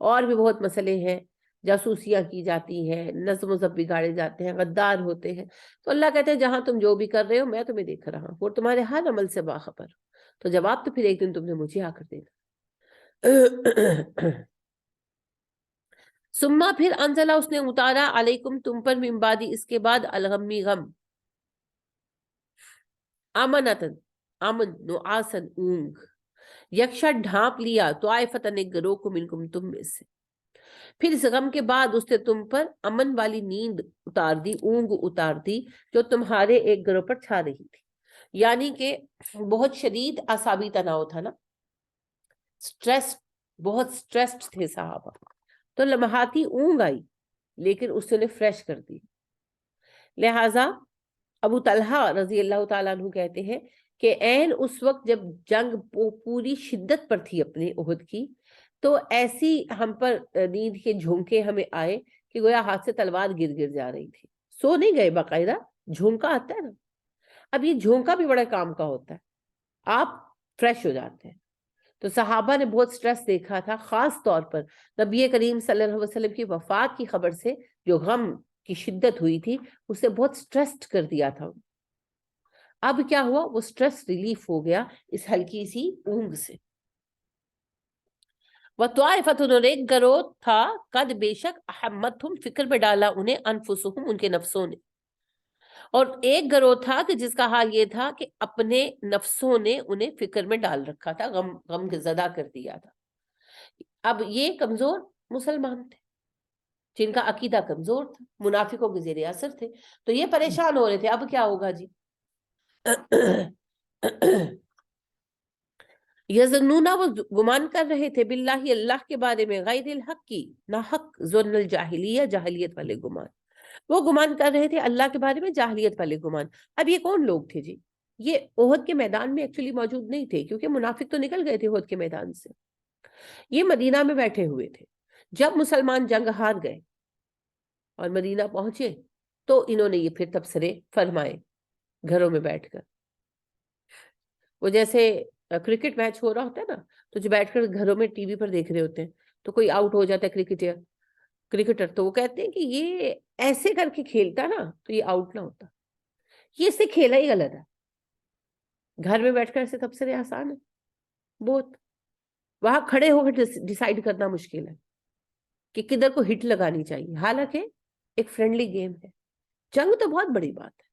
اور بھی بہت مسئلے ہیں، جاسوسیاں کی جاتی ہیں، نظم و ضبط بگاڑے جاتے ہیں، غدار ہوتے ہیں. تو اللہ کہتے ہیں جہاں تم جو بھی کر رہے ہو میں تمہیں دیکھ رہا ہوں اور تمہارے ہر عمل سے باخبر. تو جواب تو پھر ایک دن تم نے مجھے آ کر دینا. ثم، پھر انزلہ، اس نے اتارا، علیکم، تم پر، من بعد، اس کے بعد، الغمی، غم، امنتن، امن، نعاسن، اونگ، یکشا، ڈھانپ لیا، طائفتن، ایک گروہ کو، منکم، تم میں سے. پھر اس غم کے بعد اس نے تم پر امن والی نیند اتار دی، اونگ اتار دی، جو تمہارے ایک گروہ پر چھا رہی تھی. یعنی کہ بہت شدید اعصابی تناؤ تھا نا، سٹریس، بہت سٹریسڈ تھے صحابہ. تو لمحاتی اونگ آئی لیکن اس نے فریش کر دی. لہٰذا ابو طلحہ رضی اللہ تعالیٰ عنہ کہتے ہیں کہ عین اس وقت جب جنگ پوری شدت پر تھی اپنے احد کی، تو ایسی ہم پر نیند کے جھونکے ہمیں آئے کہ گویا ہاتھ سے تلوار گر گر جا رہی تھی. سو نہیں گئے، باقاعدہ جھونکا آتا ہے نا. اب یہ جھونکا بھی بڑے کام کا ہوتا ہے، آپ فریش ہو جاتے ہیں. تو صحابہ نے بہت سٹریس دیکھا تھا، خاص طور پر نبی کریم صلی اللہ علیہ وسلم کی وفات کی خبر سے جو غم کی شدت ہوئی تھی اسے بہت سٹریسڈ کر دیا تھا. اب کیا ہوا، وہ سٹریس ریلیف ہو گیا اس ہلکی سی اونگ سے. وَطَائِفَةٌ، اور ایک گروہ تھا، قد، بے شک، احمتہم، فکر میں ڈالا انہیں، انفسہم، ان کے نفسوں نے. اور ایک گروہ تھا کہ جس کا حال یہ تھا کہ اپنے نفسوں نے انہیں فکر میں ڈال رکھا تھا، غم زدہ کر دیا تھا. اب یہ کمزور مسلمان تھے جن کا عقیدہ کمزور تھا، منافقوں کے زیر اثر تھے، تو یہ پریشان ہو رہے تھے اب کیا ہوگا جی. یظنون، وہ گمان کر رہے تھے، باللہ، اللہ کے بارے میں، غیر الحق کی، نہ حق، ظن الجاہلیہ، جاہلیت والے گمان. وہ گمان کر رہے تھے اللہ کے بارے میں جاہلیت والے گمان. اب یہ کون لوگ تھے جی؟ یہ احد کے میدان میں ایکچولی موجود نہیں تھے کیونکہ منافق تو نکل گئے تھے احد کے میدان سے. یہ مدینہ میں بیٹھے ہوئے تھے. جب مسلمان جنگ ہار گئے اور مدینہ پہنچے تو انہوں نے یہ پھر تبصرے فرمائے گھروں میں بیٹھ کر. وہ جیسے کرکٹ میچ ہو رہا ہوتا ہے نا، تو جو بیٹھ کر گھروں میں ٹی وی پر دیکھ رہے ہوتے ہیں تو کوئی آؤٹ ہو جاتا ہے کرکٹر، تو وہ کہتے ہیں کہ یہ ایسے کر کے کھیلتا نا تو یہ آؤٹ نہ ہوتا، یہ اس سے کھیلا ہی غلط ہے. گھر میں بیٹھ کر ایسے تبصرے آسان ہے بہت، وہاں کھڑے ہو کر ڈیسائیڈ کرنا مشکل ہے. کہ کدھر کو ہٹ لگانی چاہیے، حالانکہ ایک فرینڈلی گیم ہے. جنگ تو بہت بڑی بات ہے.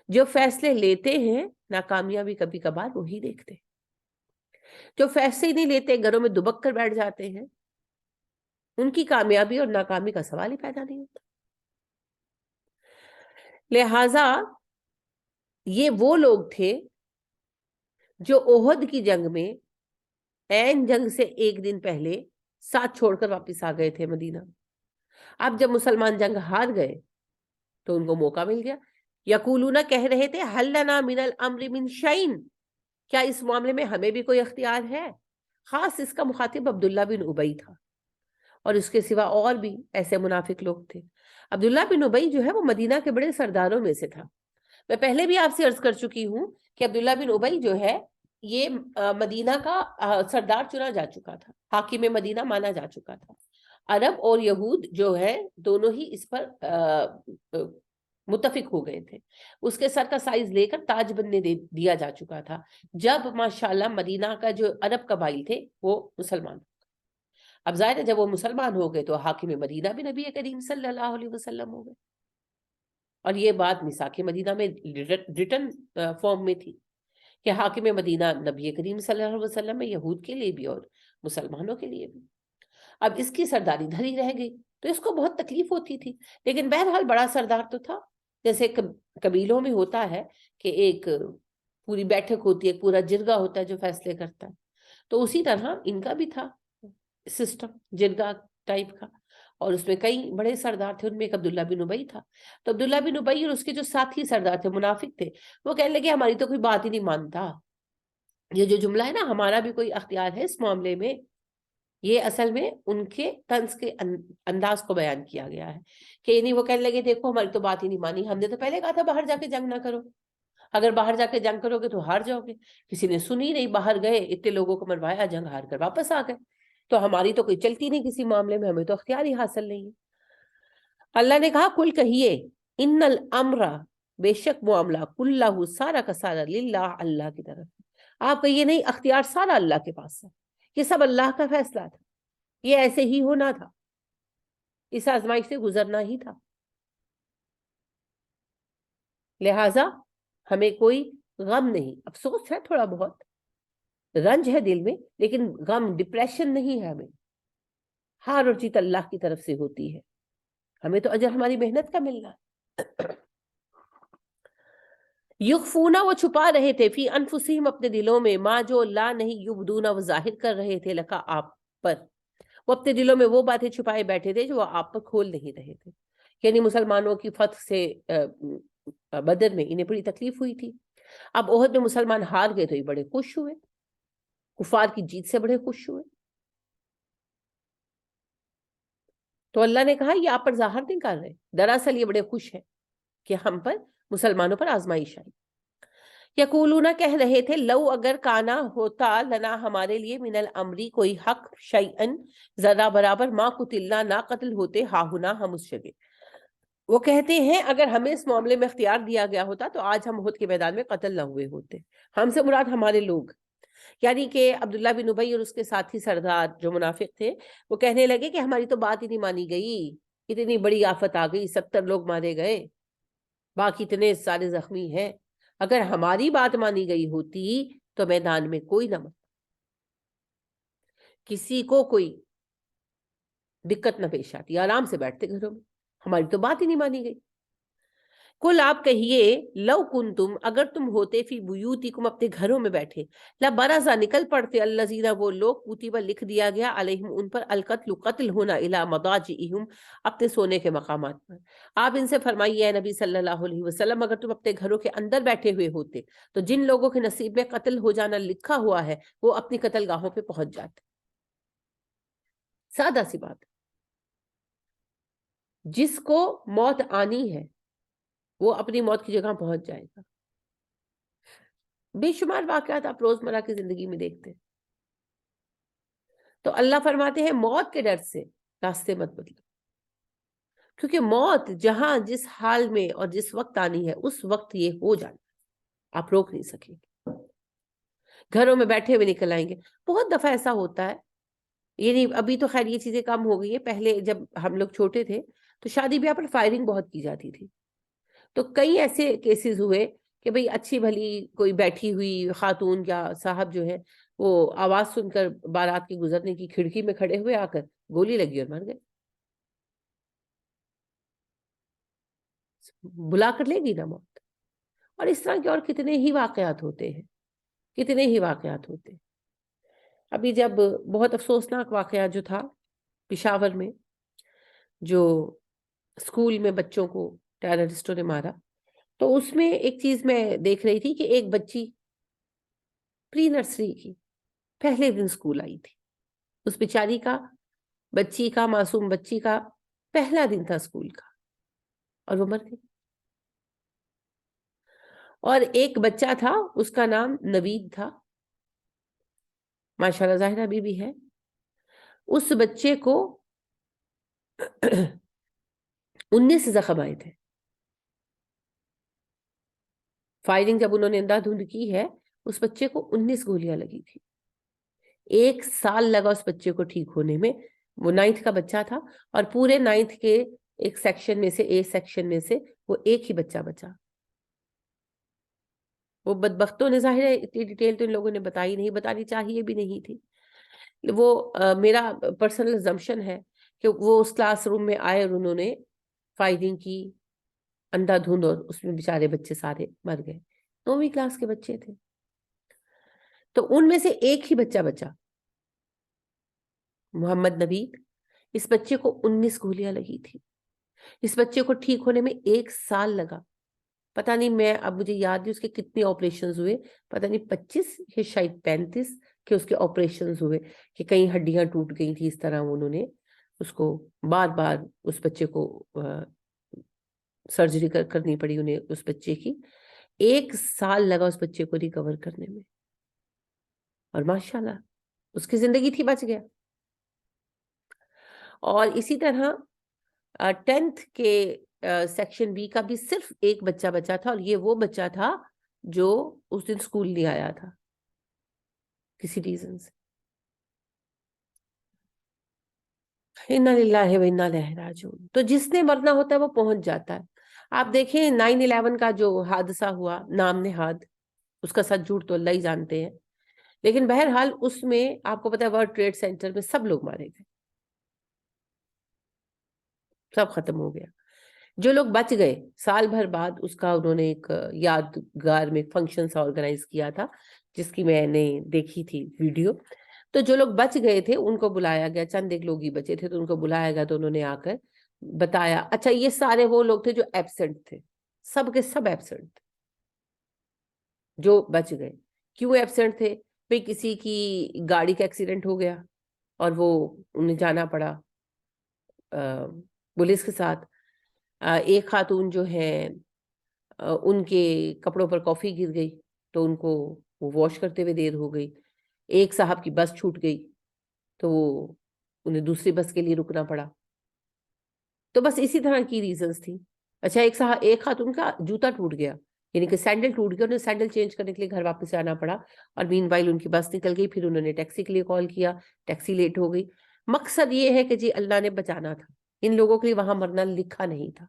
جو فیصلے لیتے ہیں ناکامیابی کبھی کبھار وہی دیکھتے ہیں. جو فیصلے نہیں لیتے گھروں میں دبک کر بیٹھ جاتے ہیں، ان کی کامیابی اور ناکامی کا سوال ہی پیدا نہیں ہوتا. لہذا یہ وہ لوگ تھے جو احد کی جنگ میں عین جنگ سے ایک دن پہلے ساتھ چھوڑ کر واپس آ گئے تھے مدینہ. اب جب مسلمان جنگ ہار گئے تو ان کو موقع مل گیا. یقولون کہہ رہے تھے حل لنا من الامر من شیء، کیا اس معاملے میں ہمیں بھی کوئی اختیار ہے؟ خاص اس کا مخاطب عبداللہ بن ابی تھا، اور اس کے سوا اور بھی ایسے منافق لوگ تھے. عبداللہ بن ابی جو ہے وہ مدینہ کے بڑے سرداروں میں سے تھا. میں پہلے بھی آپ سے عرض کر چکی ہوں کہ عبداللہ بن ابی جو ہے یہ مدینہ کا سردار چنا جا چکا تھا، حاکم مدینہ مانا جا چکا تھا. عرب اور یہود جو ہے دونوں ہی اس پر متفق ہو گئے تھے. اس کے سر کا سائز لے کر تاج بننے دیا جا چکا تھا جب ماشاءاللہ مدینہ کا جو عرب قبائل تھے وہ مسلمان. اب ظاہر ہے جب وہ مسلمان ہو گئے تو حاکم مدینہ بھی نبی کریم صلی اللہ علیہ وسلم ہو گئے. اور یہ بات میثاق مدینہ میں ریٹن فارم میں تھی کہ حاکم مدینہ نبی کریم صلی اللہ علیہ وسلم میں یہود کے لیے بھی اور مسلمانوں کے لیے بھی. اب اس کی سرداری دھری رہ گئی تو اس کو بہت تکلیف ہوتی تھی، لیکن بہرحال بڑا سردار تو تھا. جیسے قبیلوں میں ہوتا ہے کہ ایک پوری بیٹھک ہوتی ہے، ایک پورا جرگہ ہوتا ہے جو فیصلے کرتا ہے، تو اسی طرح ان کا بھی تھا سسٹم جرگہ ٹائپ کا، اور اس میں کئی بڑے سردار تھے. ان میں ایک عبداللہ بن ابی تھا. تو عبداللہ بن ابی اور اس کے جو ساتھی سردار تھے منافق تھے، وہ کہنے لگے ہماری تو کوئی بات ہی نہیں مانتا. یہ جو جملہ ہے نا ہمارا بھی کوئی اختیار ہے اس معاملے میں، یہ اصل میں ان کے طنز کے انداز کو بیان کیا گیا ہے کہ یعنی وہ کہنے لگے دیکھو ہماری تو بات ہی نہیں مانی، ہم نے تو پہلے کہا تھا باہر جا کے جنگ نہ کرو، اگر باہر جا کے جنگ کرو گے تو ہار جاؤ گے. کسی نے سنی نہیں، باہر گئے اتنے لوگوں کو مروایا، جنگ ہار کر واپس آ گئے. تو ہماری تو کوئی چلتی نہیں کسی معاملے میں، ہمیں تو اختیار ہی حاصل نہیں ہے. اللہ نے کہا کل کہیے ان الامر، بے شک معاملہ، کلہ سارا کا سارا، للہ اللہ کی طرف. آپ کہیے نہیں، اختیار سارا اللہ کے پاس ہے، یہ سب اللہ کا فیصلہ تھا، یہ ایسے ہی ہونا تھا، اس آزمائش سے گزرنا ہی تھا. لہٰذا ہمیں کوئی غم نہیں، افسوس ہے تھوڑا بہت، رنج ہے دل میں، لیکن غم ڈپریشن نہیں ہے. ہمیں ہار اور جیت اللہ کی طرف سے ہوتی ہے، ہمیں تو اجر ہماری محنت کا ملنا ہے. یخفونا، وہ چھپا رہے تھے، فی انفسہم، اپنے دلوں میں، ما، جو لا نہیں، یبدونا، وہ ظاہر کر رہے تھے، لکا، آپ پر. وہ اپنے دلوں میں وہ باتیں چھپائے بیٹھے تھے جو وہ آپ پر کھول نہیں رہے تھے. یعنی مسلمانوں کی فتح سے بدر میں انہیں بڑی تکلیف ہوئی تھی. اب احد میں مسلمان ہار گئے تو یہ بڑے خوش ہوئے، کفار کی جیت سے بڑے خوش ہوئے. تو اللہ نے کہا یہ آپ پر ظاہر نہیں کر رہے، دراصل یہ بڑے خوش ہیں کہ ہم پر، مسلمانوں پر آزمائش آئی. یقولون، کہہ رہے تھے، لو، اگر کانا ہوتا، لنا، ہمارے لیے، من الامری، کوئی حق، شیئن، ذرا برابر، ما قتلنا، نہ قتل ہوتے، ہا ہنا، ہم اس جگہ. وہ کہتے ہیں اگر ہمیں اس معاملے میں اختیار دیا گیا ہوتا تو آج ہم احد کے میدان میں قتل نہ ہوئے ہوتے. ہم سے مراد ہمارے لوگ، یعنی کہ عبداللہ بن ابی اور اس کے ساتھی سردار جو منافق تھے، وہ کہنے لگے کہ ہماری تو بات ہی نہیں مانی گئی، اتنی بڑی آفت آ گئی، 70 لوگ مارے گئے، باقی اتنے سارے زخمی ہیں، اگر ہماری بات مانی گئی ہوتی تو میدان میں کوئی نہ مرتا، کسی کو کوئی دقت نہ پیش آتی، آرام سے بیٹھتے گھروں میں، ہماری تو بات ہی نہیں مانی گئی. کل، آپ کہیے، لو کنتم، اگر تم ہوتے، فی بیوتکم، اپنے گھروں میں بیٹھے، لبرزا، نکل پڑتے، الذین، وہ لوگ، کتب، لکھ دیا گیا، علیہم، ان پر، القتل، قتل ہونا، الی مضاجعہم، اپنے سونے کے مقامات پر. آپ ان سے فرمائیے اے نبی صلی اللہ علیہ وسلم، اگر تم اپنے گھروں کے اندر بیٹھے ہوئے ہوتے تو جن لوگوں کے نصیب میں قتل ہو جانا لکھا ہوا ہے وہ اپنی قتل گاہوں پہ پہنچ جاتے. سادہ سی بات، جس کو موت آنی ہے وہ اپنی موت کی جگہ پہنچ جائے گا. بے شمار واقعات آپ روزمرہ کی زندگی میں دیکھتے ہیں. تو اللہ فرماتے ہیں موت کے ڈر سے راستے مت بدلو، کیونکہ موت جہاں جس حال میں اور جس وقت آنی ہے اس وقت یہ ہو جانا، آپ روک نہیں سکیں گے. گھروں میں بیٹھے ہوئے نکل آئیں گے. بہت دفعہ ایسا ہوتا ہے یہ نہیں، ابھی تو خیر یہ چیزیں کم ہو گئی ہے، پہلے جب ہم لوگ چھوٹے تھے تو شادی بیاہ پر فائرنگ بہت کی جاتی تھی. تو کئی ایسے کیسز ہوئے کہ بھئی اچھی بھلی کوئی بیٹھی ہوئی خاتون یا صاحب جو ہے وہ آواز سن کر بارات کی گزرنے کی کھڑکی میں کھڑے ہوئے، آ کر گولی لگی اور مر گئے. بلا کر لے گی نا موت. اور اس طرح کے اور کتنے ہی واقعات ہوتے ہیں، کتنے ہی واقعات ہوتے ہیں. ابھی جب بہت افسوسناک واقعہ جو تھا پشاور میں، جو اسکول میں بچوں کو ٹیررسٹوں نے مارا، تو اس میں ایک چیز میں دیکھ رہی تھی کہ ایک بچی پری نرسری کی پہلے دن اسکول آئی تھی. اس بیچاری کا، بچی کا، معصوم بچی کا پہلا دن تھا اسکول کا، اور وہ مر گئی. اور ایک بچہ تھا، اس کا نام نوید تھا، ماشاءاللہ ظاہرہ بی بھی ہے. اس بچے کو 19 زخم آئے تھے. فائرنگ جب انہوں نے اندھا دھند کی ہے، اس بچے کو 19 گولیاں لگی تھی. 1 سال لگا اس بچے کو ٹھیک ہونے میں. وہ 9th کا بچہ تھا، اور پورے 9th کے ایک سیکشن میں سے، اے سیکشن میں سے وہ ایک ہی بچہ بچا. وہ بدبختوں نے، ظاہر ہے اتنی ڈیٹیل تو ان لوگوں نے بتائی نہیں، بتانی چاہیے بھی نہیں تھی. وہ میرا پرسنل زمشن ہے کہ وہ اس کلاس روم میں آئے اور انہوں نے فائرنگ کی اندھا دھند، اور اس میں بیچارے بچے سارے مر گئے. 9ویں کلاس کے بچے تھے. تو ان میں سے ایک ہی بچہ بچا، محمد نبید. اس بچے کو 19 گولیاں لگی تھی. اس بچے کو ٹھیک ہونے میں 1 سال لگا. پتہ نہیں، میں اب مجھے یاد نہیں اس کے کتنے آپریشنز ہوئے، پتہ نہیں 25 یا شاید 35 کہ اس کے آپریشنز ہوئے، کہ کئی ہڈیاں ٹوٹ گئی تھی. اس طرح انہوں نے اس کو بار بار اس بچے کو سرجری کرنی پڑی انہیں اس بچے کی. 1 سال لگا اس بچے کو ریکور کرنے میں، اور ماشاءاللہ اس کی زندگی تھی، بچ گیا. اور اسی طرح 10th کے سیکشن بی کا بھی صرف ایک بچہ بچا تھا، اور یہ وہ بچہ تھا جو اس دن اسکول نہیں آیا تھا کسی ریزن سے. انا للہ و انا الیہ راجعون. تو جس نے مرنا ہوتا ہے وہ پہنچ جاتا ہے. آپ دیکھیں 9/11 کا جو حادثہ ہوا، نام نہاد، اس کا سچ جھوٹ تو اللہ ہی جانتے ہیں، لیکن بہرحال اس میں آپ کو پتا ہے ورلڈ ٹریڈ سینٹر میں سب لوگ مارے گئے، سب ختم ہو گیا. جو لوگ بچ گئے، سال بھر بعد اس کا انہوں نے ایک یادگار میں فنکشن سا آرگنائز کیا تھا، جس کی میں نے دیکھی تھی ویڈیو. تو جو لوگ بچ گئے تھے ان کو بلایا گیا، چند ایک لوگ ہی بچے تھے تو ان کو بلایا گیا، تو انہوں نے آ کر بتایا. اچھا، یہ سارے وہ لوگ تھے جو ایبسنٹ تھے، سب کے سب ایبسنٹ تھے جو بچ گئے. کیوں ایبسنٹ تھے؟ بھئی کسی کی گاڑی کا ایکسیڈنٹ ہو گیا اور وہ انہیں جانا پڑا پولیس کے ساتھ. ایک خاتون جو ہے ان کے کپڑوں پر کافی گر گئی تو ان کو وہ واش کرتے ہوئے دیر ہو گئی. ایک صاحب کی بس چھوٹ گئی تو وہ انہیں دوسری بس کے لیے رکنا پڑا. تو بس اسی طرح کی ریزنز تھی. اچھا، ایک خاتون کا جوتا ٹوٹ گیا، یعنی کہ سینڈل ٹوٹ گیا، انہیں سینڈل چینج کرنے کے لیے گھر واپس آنا پڑا، اور مین وائل ان کی بس نکل گئی. پھر انہوں نے ٹیکسی کے لیے کال کیا، ٹیکسی لیٹ ہو گئی. مقصد یہ ہے کہ جی اللہ نے بچانا تھا، ان لوگوں کے لیے وہاں مرنا لکھا نہیں تھا.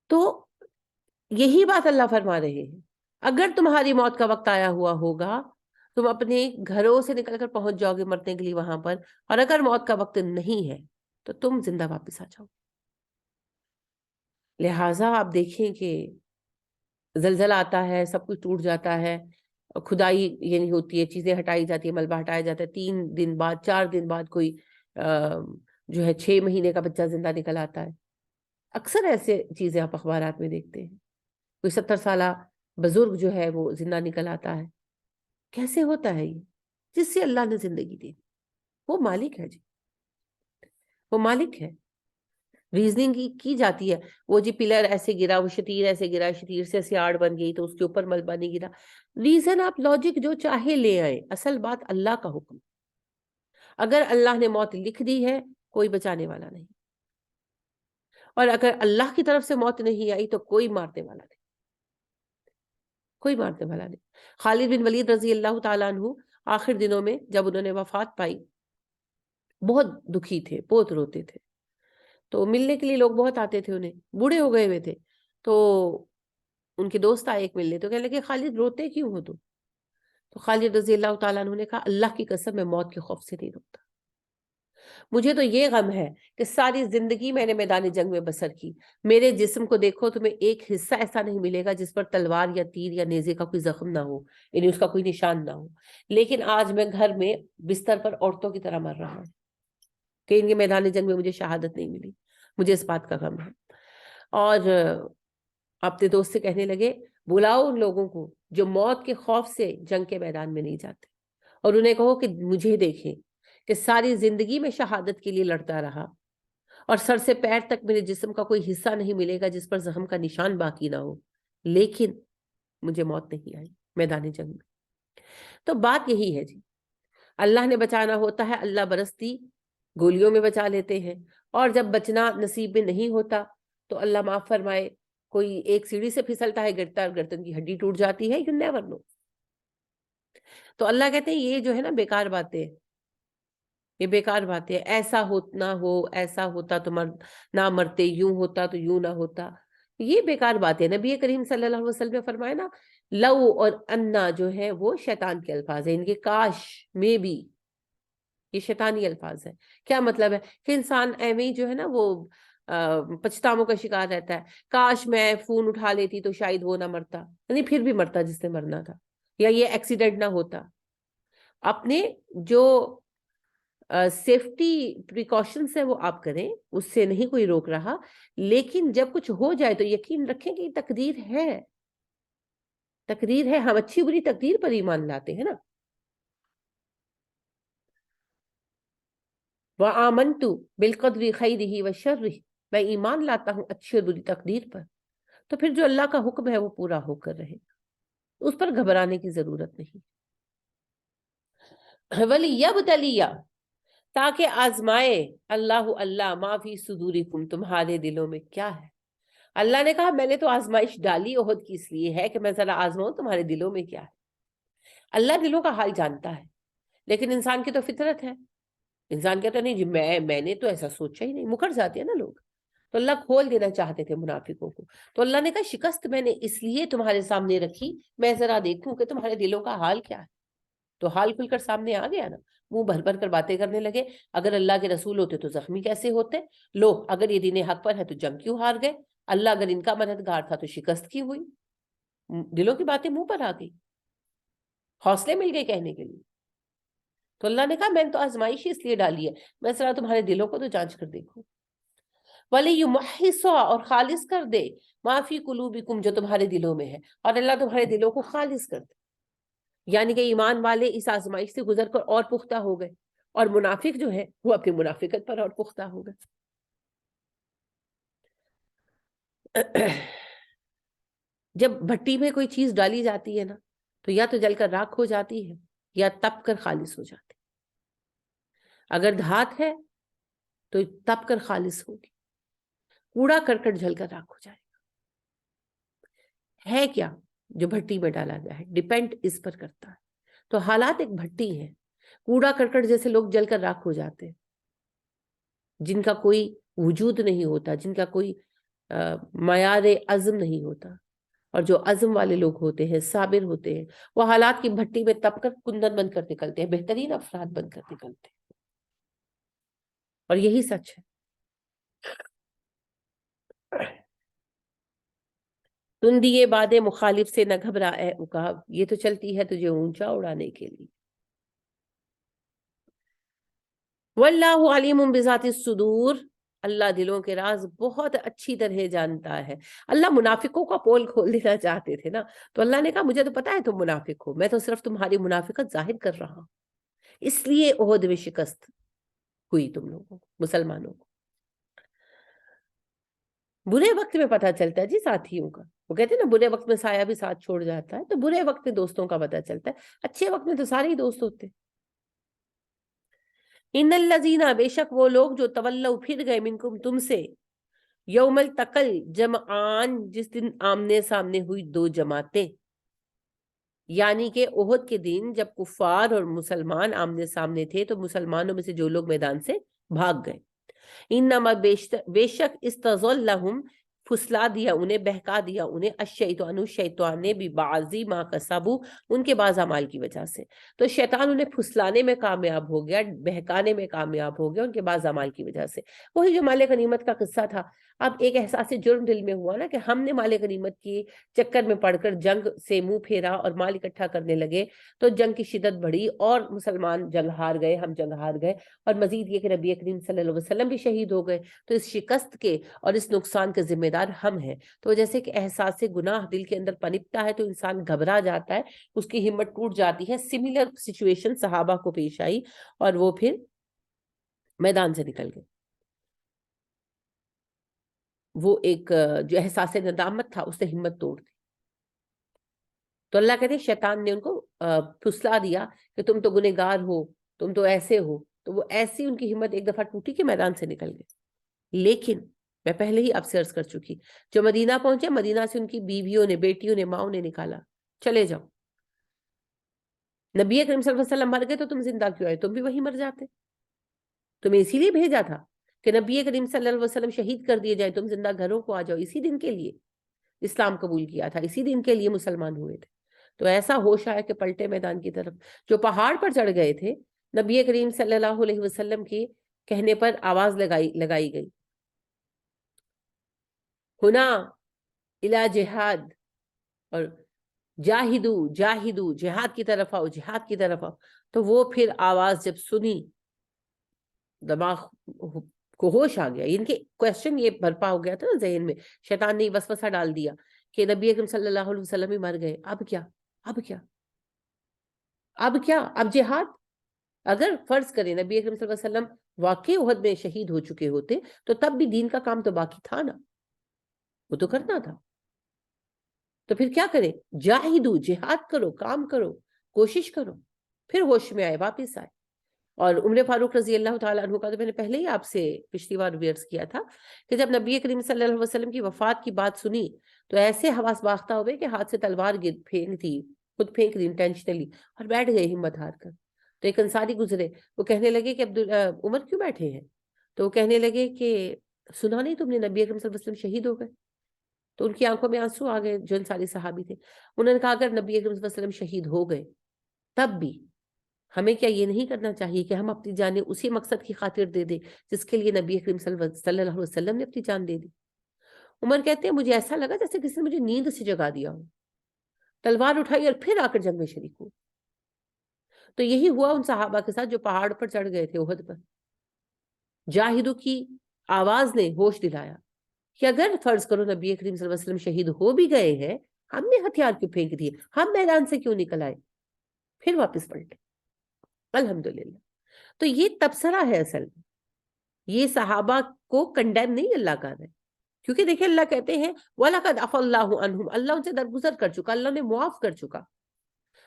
تو یہی بات اللہ فرما رہے ہیں، اگر تمہاری موت کا وقت آیا ہوا ہوگا، تم اپنے گھروں سے نکل کر پہنچ جاؤ گے مرنے کے لیے وہاں پر، اور اگر موت کا وقت نہیں ہے تو تم زندہ واپس آ جاؤ. لہٰذا آپ دیکھیں کہ زلزلہ آتا ہے، سب کچھ ٹوٹ جاتا ہے، کھدائی یعنی ہوتی ہے، چیزیں ہٹائی جاتی ہے، ملبہ ہٹایا جاتا ہے، 3 دن بعد 4 دن بعد کوئی جو ہے 6 مہینے کا بچہ زندہ نکل آتا ہے. اکثر ایسے چیزیں آپ اخبارات میں دیکھتے ہیں. کوئی 70 سالہ بزرگ جو ہے وہ زندہ نکل آتا ہے. کیسے ہوتا ہے یہ؟ جس سے اللہ نے زندگی دی، وہ مالک ہے جی، وہ مالک ہے. ریزننگ کی جاتی ہے، وہ جی پلر ایسے گرا، وہ شتیر ایسے گرا، شتیر سے ایسے آڑ بن گئی تو اس کے اوپر ملبہ نہیں گرا. ریزن آپ لاجک جو چاہے لے آئے، اصل بات اللہ کا حکم. اگر اللہ نے موت لکھ دی ہے، کوئی بچانے والا نہیں، اور اگر اللہ کی طرف سے موت نہیں آئی تو کوئی مارنے والا نہیں. کوئی مارنے والا نہیں. خالد بن ولید رضی اللہ تعالیٰ عنہ آخر دنوں میں جب انہوں نے وفات پائی بہت دکھی تھے، بہت روتے تھے. تو ملنے کے لیے لوگ بہت آتے تھے انہیں، بوڑھے ہو گئے ہوئے تھے. تو ان کے دوست آئے ایک ملنے، تو کہنے لگے خالد روتے کیوں ہو تم؟ تو خالد رضی اللہ تعالیٰ عنہ نے کہا اللہ کی قسم میں موت کے خوف سے نہیں روتا. مجھے تو یہ غم ہے کہ ساری زندگی میں نے میدان جنگ میں بسر کی، میرے جسم کو دیکھو تمہیں ایک حصہ ایسا نہیں ملے گا جس پر تلوار یا تیر یا نیزے کا کوئی زخم نہ ہو، یعنی اس کا کوئی نشان نہ ہو. لیکن آج میں گھر میں بستر پر عورتوں کی طرح مر رہا ہوں کہ ان کے میدان جنگ میں مجھے شہادت نہیں ملی. مجھے اس بات کا غم ہے. اور اپنے دوست سے کہنے لگے بلاؤ ان لوگوں کو جو موت کے خوف سے جنگ کے میدان میں نہیں جاتے، اور انہیں کہو کہ مجھے دیکھیں کہ ساری زندگی میں شہادت کے لیے لڑتا رہا اور سر سے پیر تک میرے جسم کا کوئی حصہ نہیں ملے گا جس پر زخم کا نشان باقی نہ ہو، لیکن مجھے موت نہیں آئی میدان جنگ میں. تو بات یہی ہے جی، اللہ نے بچانا ہوتا ہے، اللہ برستی گولیوں میں بچا لیتے ہیں، اور جب بچنا نصیب میں نہیں ہوتا تو اللہ معاف فرمائے کوئی ایک سیڑھی سے پھسلتا ہے گرتا اور گردن کی ہڈی ٹوٹ جاتی ہے. You never know. تو اللہ کہتے ہیں یہ جو ہے نا بیکار باتیں، یہ بیکار باتیں، ایسا نہ ہو، ایسا ہوتا تو نہ مرتے، یوں ہوتا تو یوں نہ ہوتا، یہ بیکار باتیں. نبی کریم صلی اللہ علیہ وسلم نے فرمایا نا لو اور انا جو ہے وہ شیطان کے الفاظ ہیں، ان کے کاش میں بھی یہ شیطانی الفاظ ہے. کیا مطلب ہے کہ انسان ایویں ہی جو ہے نا وہ پچھتاووں کا شکار رہتا ہے، کاش میں فون اٹھا لیتی تو شاید وہ نہ مرتا، یعنی پھر بھی مرتا جس نے مرنا تھا، یا یہ ایکسیڈنٹ نہ ہوتا. اپنے جو سیفٹی پریکاشنز ہیں وہ آپ کریں، اس سے نہیں کوئی روک رہا، لیکن جب کچھ ہو جائے تو یقین رکھیں کہ یہ تقدیر ہے، تقدیر ہے. ہم اچھی بری تقدیر پر ایمان لاتے ہیں نا. وَآمَنْتُ بِالْقَدْرِ خَيْرِهِ وَشَرِّهِ، میں ایمان لاتا ہوں اچھی اور بری تقدیر پر. تو پھر جو اللہ کا حکم ہے وہ پورا ہو کر رہے گا، اس پر گھبرانے کی ضرورت نہیں. وَلِيَبْتَلِيَ، تاکہ آزمائے اللہ ما فی صدورکم، تمہارے دلوں میں کیا ہے. اللہ نے کہا میں نے تو آزمائش ڈالی احد کی اس لیے ہے کہ میں ذرا آزماؤں تمہارے دلوں میں کیا ہے. اللہ دلوں کا حال جانتا ہے، لیکن انسان کی تو فطرت ہے، انسان کہتا نہیں جی میں نے تو ایسا سوچا ہی نہیں. مکر جاتے ہیں نا لوگ. تو اللہ کھول دینا چاہتے تھے منافقوں کو. تو اللہ نے کہا شکست میں نے اس لیے تمہارے سامنے رکھی میں ذرا دیکھوں کہ تمہارے دلوں کا حال کیا ہے. تو حال کھل کر سامنے آ گیا نا. منہ بھر بھر کر باتیں کرنے لگے، اگر اللہ کے رسول ہوتے تو زخمی کیسے ہوتے، لو اگر یہ دین حق پر ہے تو جنگ کیوں ہار گئے، اللہ اگر ان کا مددگار تھا تو شکست کی ہوئی. دلوں کی باتیں منہ پر آ گئی، حوصلے مل گئے کہنے کے لیے. تو اللہ نے کہا میں نے تو آزمائش اس لیے ڈالی ہے، میں ذرا تمہارے دلوں کو تو جانچ کر دیکھوں. وَلِيُمَحِّصَ، اور خالص کر دے، مَا فِي قُلُوبِكُمْ، جو تمہارے دلوں میں ہے، اور اللہ تمہارے دلوں کو خالص کر دے. یعنی کہ ایمان والے اس آزمائش سے گزر کر اور پختہ ہو گئے، اور منافق جو ہے وہ اپنی منافقت پر اور پختہ ہو گئے. جب بھٹی میں کوئی چیز ڈالی جاتی ہے نا تو یا تو جل کر راکھ ہو جاتی ہے یا تپ کر خالص ہو جاتی ہے. اگر دھات ہے تو تپ کر خالص ہوگی، کوڑا کرکٹ جل کر راکھ ہو جائے گا. ہے کیا جو بھٹی میں ڈالا گیا ہے ڈیپینڈ اس پر کرتا ہے. تو حالات ایک بھٹی ہے، کوڑا کرکٹ جیسے لوگ جل کر راکھ ہو جاتے ہیں، جن کا کوئی وجود نہیں ہوتا، جن کا کوئی معیار عزم نہیں ہوتا. اور جو عزم والے لوگ ہوتے ہیں، صابر ہوتے ہیں، وہ حالات کی بھٹی میں تپ کر کندن بن کر نکلتے ہیں، بہترین افراد بن کر نکلتے ہیں. اور یہی سچ ہے. تندیے باد مخالف سے نہ گھبرا اے عقاب، یہ تو چلتی ہے تجھے اونچا اڑانے کے لیے. واللہ علیم بذات الصدور، اللہ دلوں کے راز بہت اچھی طرح جانتا ہے. اللہ منافقوں کا پول کھول دینا چاہتے تھے نا، تو اللہ نے کہا مجھے تو پتا ہے تم منافق ہو، میں تو صرف تمہاری منافقت ظاہر کر رہا ہوں. اس لیے احد میں شکست ہوئی تم لوگوں کو، مسلمانوں کو. برے وقت میں پتہ چلتا ہے جی ساتھیوں کا. وہ کہتے ہیں نا برے وقت میں سایہ بھی ساتھ چھوڑ جاتا ہے، تو برے وقت میں دوستوں کا پتہ چلتا ہے، اچھے وقت میں تو سارے ہی دوست ہوتے ہیں. ان الذین، بے شک وہ لوگ جو تولوا پھر گئے، منکم تم سے، یوم التقل جمعان، جس دن آمنے سامنے ہوئی دو جماعتیں. یعنی کہ احد کے دن جب کفار اور مسلمان آمنے سامنے تھے تو مسلمانوں میں سے جو لوگ میدان سے بھاگ گئے، انما بے شک استزلہم پھسلا دیا انہیں، بہکا دیا انہیں، الشیطان شیطان نے بھی بعضی ما کسبو ان کے بعض اعمال کی وجہ سے. تو شیطان انہیں پھسلانے میں کامیاب ہو گیا، بہکانے میں کامیاب ہو گیا ان کے بعض اعمال کی وجہ سے. وہی جو مال غنیمت کا قصہ تھا. اب ایک احساس جرم دل میں ہوا نا کہ ہم نے مال غنیمت کی چکر میں پڑ کر جنگ سے منہ پھیرا اور مال اکٹھا کرنے لگے، تو جنگ کی شدت بڑھی اور مسلمان جنگ ہار گئے، ہم جنگ ہار گئے، اور مزید یہ کہ نبی کریم صلی اللہ علیہ وسلم بھی شہید ہو گئے. تو اس شکست کے اور اس نقصان کے ذمہ دار ہم ہیں. تو جیسے کہ احساس گناہ دل کے اندر پنپتا ہے تو انسان گھبرا جاتا ہے، اس کی ہمت ٹوٹ جاتی ہے. سملر سچویشن صحابہ کو پیش آئی اور وہ پھر میدان سے نکل گئے. وہ ایک جو احساس ندامت تھا اس نے ہمت توڑ دی. تو اللہ کہتے ہیں شیطان نے ان کو پھسلا دیا کہ تم تو گنہگار ہو، تم تو ایسے ہو. تو وہ ایسی ان کی ہمت ایک دفعہ ٹوٹی کہ میدان سے نکل گئے. لیکن میں پہلے ہی آپ سے عرض کر چکی، جو مدینہ پہنچے، مدینہ سے ان کی بیویوں نے، بیٹیوں نے، ماؤں نے نکالا، چلے جاؤ. نبی کریم صلی اللہ علیہ وسلم مر گئے تو تم زندہ کیوں آئے؟ تم بھی وہی مر جاتے. تمہیں اسی لیے بھیجا تھا کہ نبی کریم صلی اللہ علیہ وسلم شہید کر دیے جائیں، تم زندہ گھروں کو آ جاؤ. اسی دن کے لیے اسلام قبول کیا تھا، اسی دن کے لیے مسلمان ہوئے تھے. تو ایسا ہوش آیا کہ پلٹے میدان کی طرف. جو پہاڑ پر چڑھ گئے تھے، نبی کریم صلی اللہ علیہ وسلم کے کہنے پر آواز لگائی گئی، ہنا الا جہاد، اور جاہدو جاہدو، جہاد کی طرف آؤ، جہاد کی طرف آؤ. تو وہ پھر آواز جب سنی، دماغ کو ہوش آ گیا. ان کے کوشچن یہ برپا ہو گیا تھا نا ذہن میں، شیطان نے وسوسہ ڈال دیا کہ نبی اکرم صلی اللہ علیہ وسلم ہی مر گئے، اب کیا، اب کیا، اب کیا، اب جہاد. اگر فرض کریں نبی اکرم صلی اللہ علیہ وسلم واقعی احد میں شہید ہو چکے ہوتے تو تب بھی دین کا کام تو باقی تھا نا، وہ تو کرنا تھا. تو پھر کیا کریں؟ جاہدو، جہاد کرو، کام کرو، کوشش کرو. پھر ہوش میں آئے، واپس آئے. اور عمر فاروق رضی اللہ تعالیٰ عنہ کا تو میں نے پہلے ہی آپ سے پچھلی بار ویئرز کیا تھا کہ جب نبی کریم صلی اللہ علیہ وسلم کی وفات کی بات سنی تو ایسے حواس باختہ ہوئے کہ ہاتھ سے تلوار پھینک تھی، خود پھینک دی انٹینشنلی، اور بیٹھ گئے ہمت ہار کر. تو ایک انصاری گزرے، وہ کہنے لگے کہ عمر کیوں بیٹھے ہیں؟ تو وہ کہنے لگے کہ سنا نہیں تم نے نبی اکرم صلی اللہ علیہ وسلم شہید ہو گئے؟ تو ان کی آنکھوں میں آنسو آ گئے. جو انصاری صحابی تھے انہوں نے کہا اگر نبی اکرم صلی اللہ علیہ وسلم شہید ہو گئے تب بھی ہمیں کیا یہ نہیں کرنا چاہیے کہ ہم اپنی جانیں اسی مقصد کی خاطر دے دیں جس کے لیے نبی کریم صلی اللہ علیہ وسلم نے اپنی جان دے دی؟ عمر کہتے ہیں مجھے ایسا لگا جیسے کسی نے مجھے نیند سے جگا دیا ہو، تلوار اٹھائی اور پھر آ کر جنگ میں شریک ہو. تو یہی ہوا ان صحابہ کے ساتھ جو پہاڑ پر چڑھ گئے تھے احد پر. جاہدوں کی آواز نے ہوش دلایا کہ اگر فرض کرو نبی کریم صلی اللہ علیہ وسلم شہید ہو بھی گئے ہیں، ہم نے ہتھیار کیوں پھینک دیے، ہم میدان سے کیوں نکل آئے؟ پھر واپس پلٹے. الحمدللہ. تو یہ تبصرہ ہے اصل میں، یہ صحابہ کو کنڈیم نہیں اللہ کر رہے، کیونکہ دیکھیں اللہ کہتے ہیں وَلَقَدْ عَفَا اللَّهُ عَنْهُمْ، اللہ ان سے درگزر کر چکا، اللہ نے معاف کر چکا،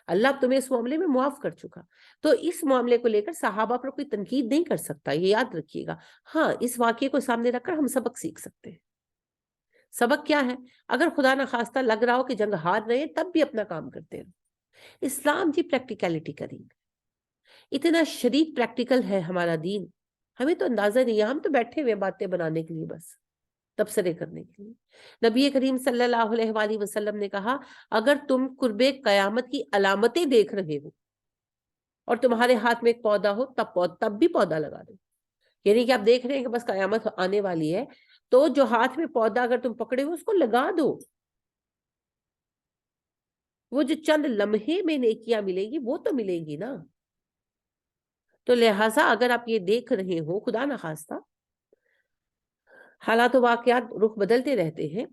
اللہ تمہیں اس معاملے میں معاف کر چکا. تو اس معاملے کو لے کر صحابہ پر کوئی تنقید نہیں کر سکتا، یہ یاد رکھیے گا. ہاں اس واقعے کو سامنے رکھ کر ہم سبق سیکھ سکتے ہیں. سبق کیا ہے؟ اگر خدا نخواستہ لگ رہا ہو کہ جنگ ہار رہے ہیں تب بھی اپنا کام کرتے ہیں. اسلام جی پریکٹیکلٹی کریں گے، اتنا شدید پریکٹیکل ہے ہمارا دین، ہمیں تو اندازہ نہیں ہے، ہم تو بیٹھے ہوئے باتیں بنانے کے لیے، بس تبصرے کرنے کے لیے. نبی کریم صلی اللہ علیہ وآلہ وسلم نے کہا اگر تم قرب قیامت کی علامتیں دیکھ رہے ہو اور تمہارے ہاتھ میں ایک پودا ہو تب بھی پودا لگا دو. یعنی کہ آپ دیکھ رہے ہیں کہ بس قیامت آنے والی ہے تو جو ہاتھ میں پودا اگر تم پکڑے ہو اس کو لگا دو. وہ جو چند لمحے میں نیکیاں ملیں گی وہ تو ملیں گی نا. تو لہٰذا اگر آپ یہ دیکھ رہے ہو، خدا نخواستہ حالات و واقعات رخ بدلتے رہتے ہیں،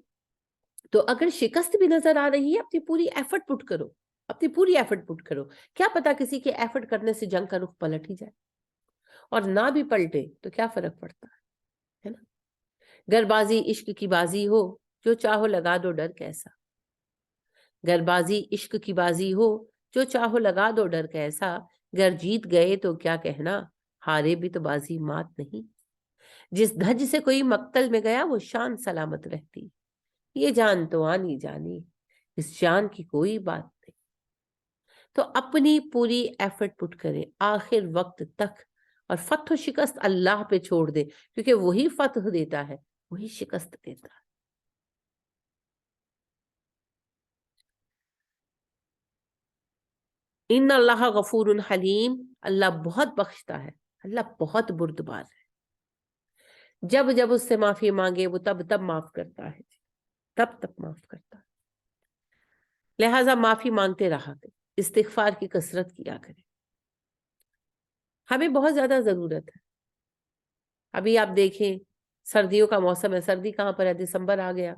تو اگر شکست بھی نظر آ رہی ہے اپنی پوری ایفرٹ پٹ کرو، اپنی پوری ایفرٹ پٹ کرو. کیا پتا کسی کے ایفرٹ کرنے سے جنگ کا رخ پلٹ ہی جائے، اور نہ بھی پلٹے تو کیا فرق پڑتا ہے نا. گر بازی عشق کی بازی ہو، جو چاہو لگا دو ڈر کیسا. گر بازی عشق کی بازی ہو، جو چاہو لگا دو ڈر کیسا. گر جیت گئے تو کیا کہنا، ہارے بھی تو بازی مات نہیں. جس دھج سے کوئی مقتل میں گیا وہ شان سلامت رہتی. یہ جان تو آنی جانی، اس جان کی کوئی بات نہیں. تو اپنی پوری ایفرٹ پٹ کریں آخر وقت تک، اور فتح و شکست اللہ پہ چھوڑ دیں، کیونکہ وہی فتح دیتا ہے، وہی شکست دیتا ہے۔ ان اللہ غفور حلیم، اللہ بہت بخشتا ہے، اللہ بہت بردبار ہے، جب جب اس سے معافی مانگے وہ تب تب معاف کرتا ہے، تب تب معاف کرتا ہے۔ لہٰذا معافی مانگتے رہا کریں، استغفار کی کثرت کیا کریں، ہمیں بہت زیادہ ضرورت ہے۔ ابھی آپ دیکھیں سردیوں کا موسم ہے، سردی کہاں پر ہے، دسمبر آ گیا،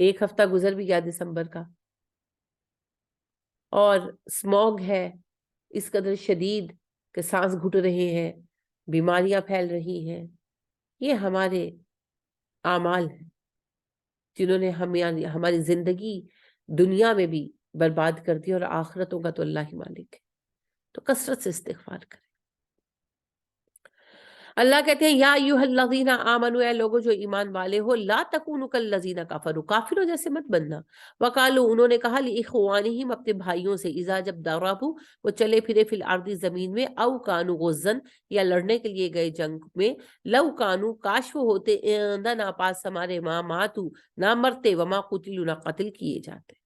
ایک ہفتہ گزر بھی گیا دسمبر کا، اور اسموگ ہے اس قدر شدید کہ سانس گھٹ رہے ہیں، بیماریاں پھیل رہی ہیں۔ یہ ہمارے اعمال ہیں جنہوں نے ہماری زندگی دنیا میں بھی برباد کر دی، اور آخرتوں کا تو اللہ ہی مالک ہے۔ تو کثرت سے استغفار کریں۔ اللہ کہتے ہیں یا ایھا الذین آمنوا، اے لوگوں جو ایمان والے ہو، لا تکونوا کالذین کفروا، کافروں جیسے مت بننا، وقالوا انہوں نے کہا لاخوانہم اپنے بھائیوں سے، اذا جب ضربوا وہ چلے پھرے فی الارض زمین میں، او کانوا غزا یا لڑنے کے لیے گئے جنگ میں، لو کانوا کاش وہ ہوتے عندنا پاس ہمارے، ما ماتوا نہ مرتے، وما قتلوا نہ قتل کیے جاتے۔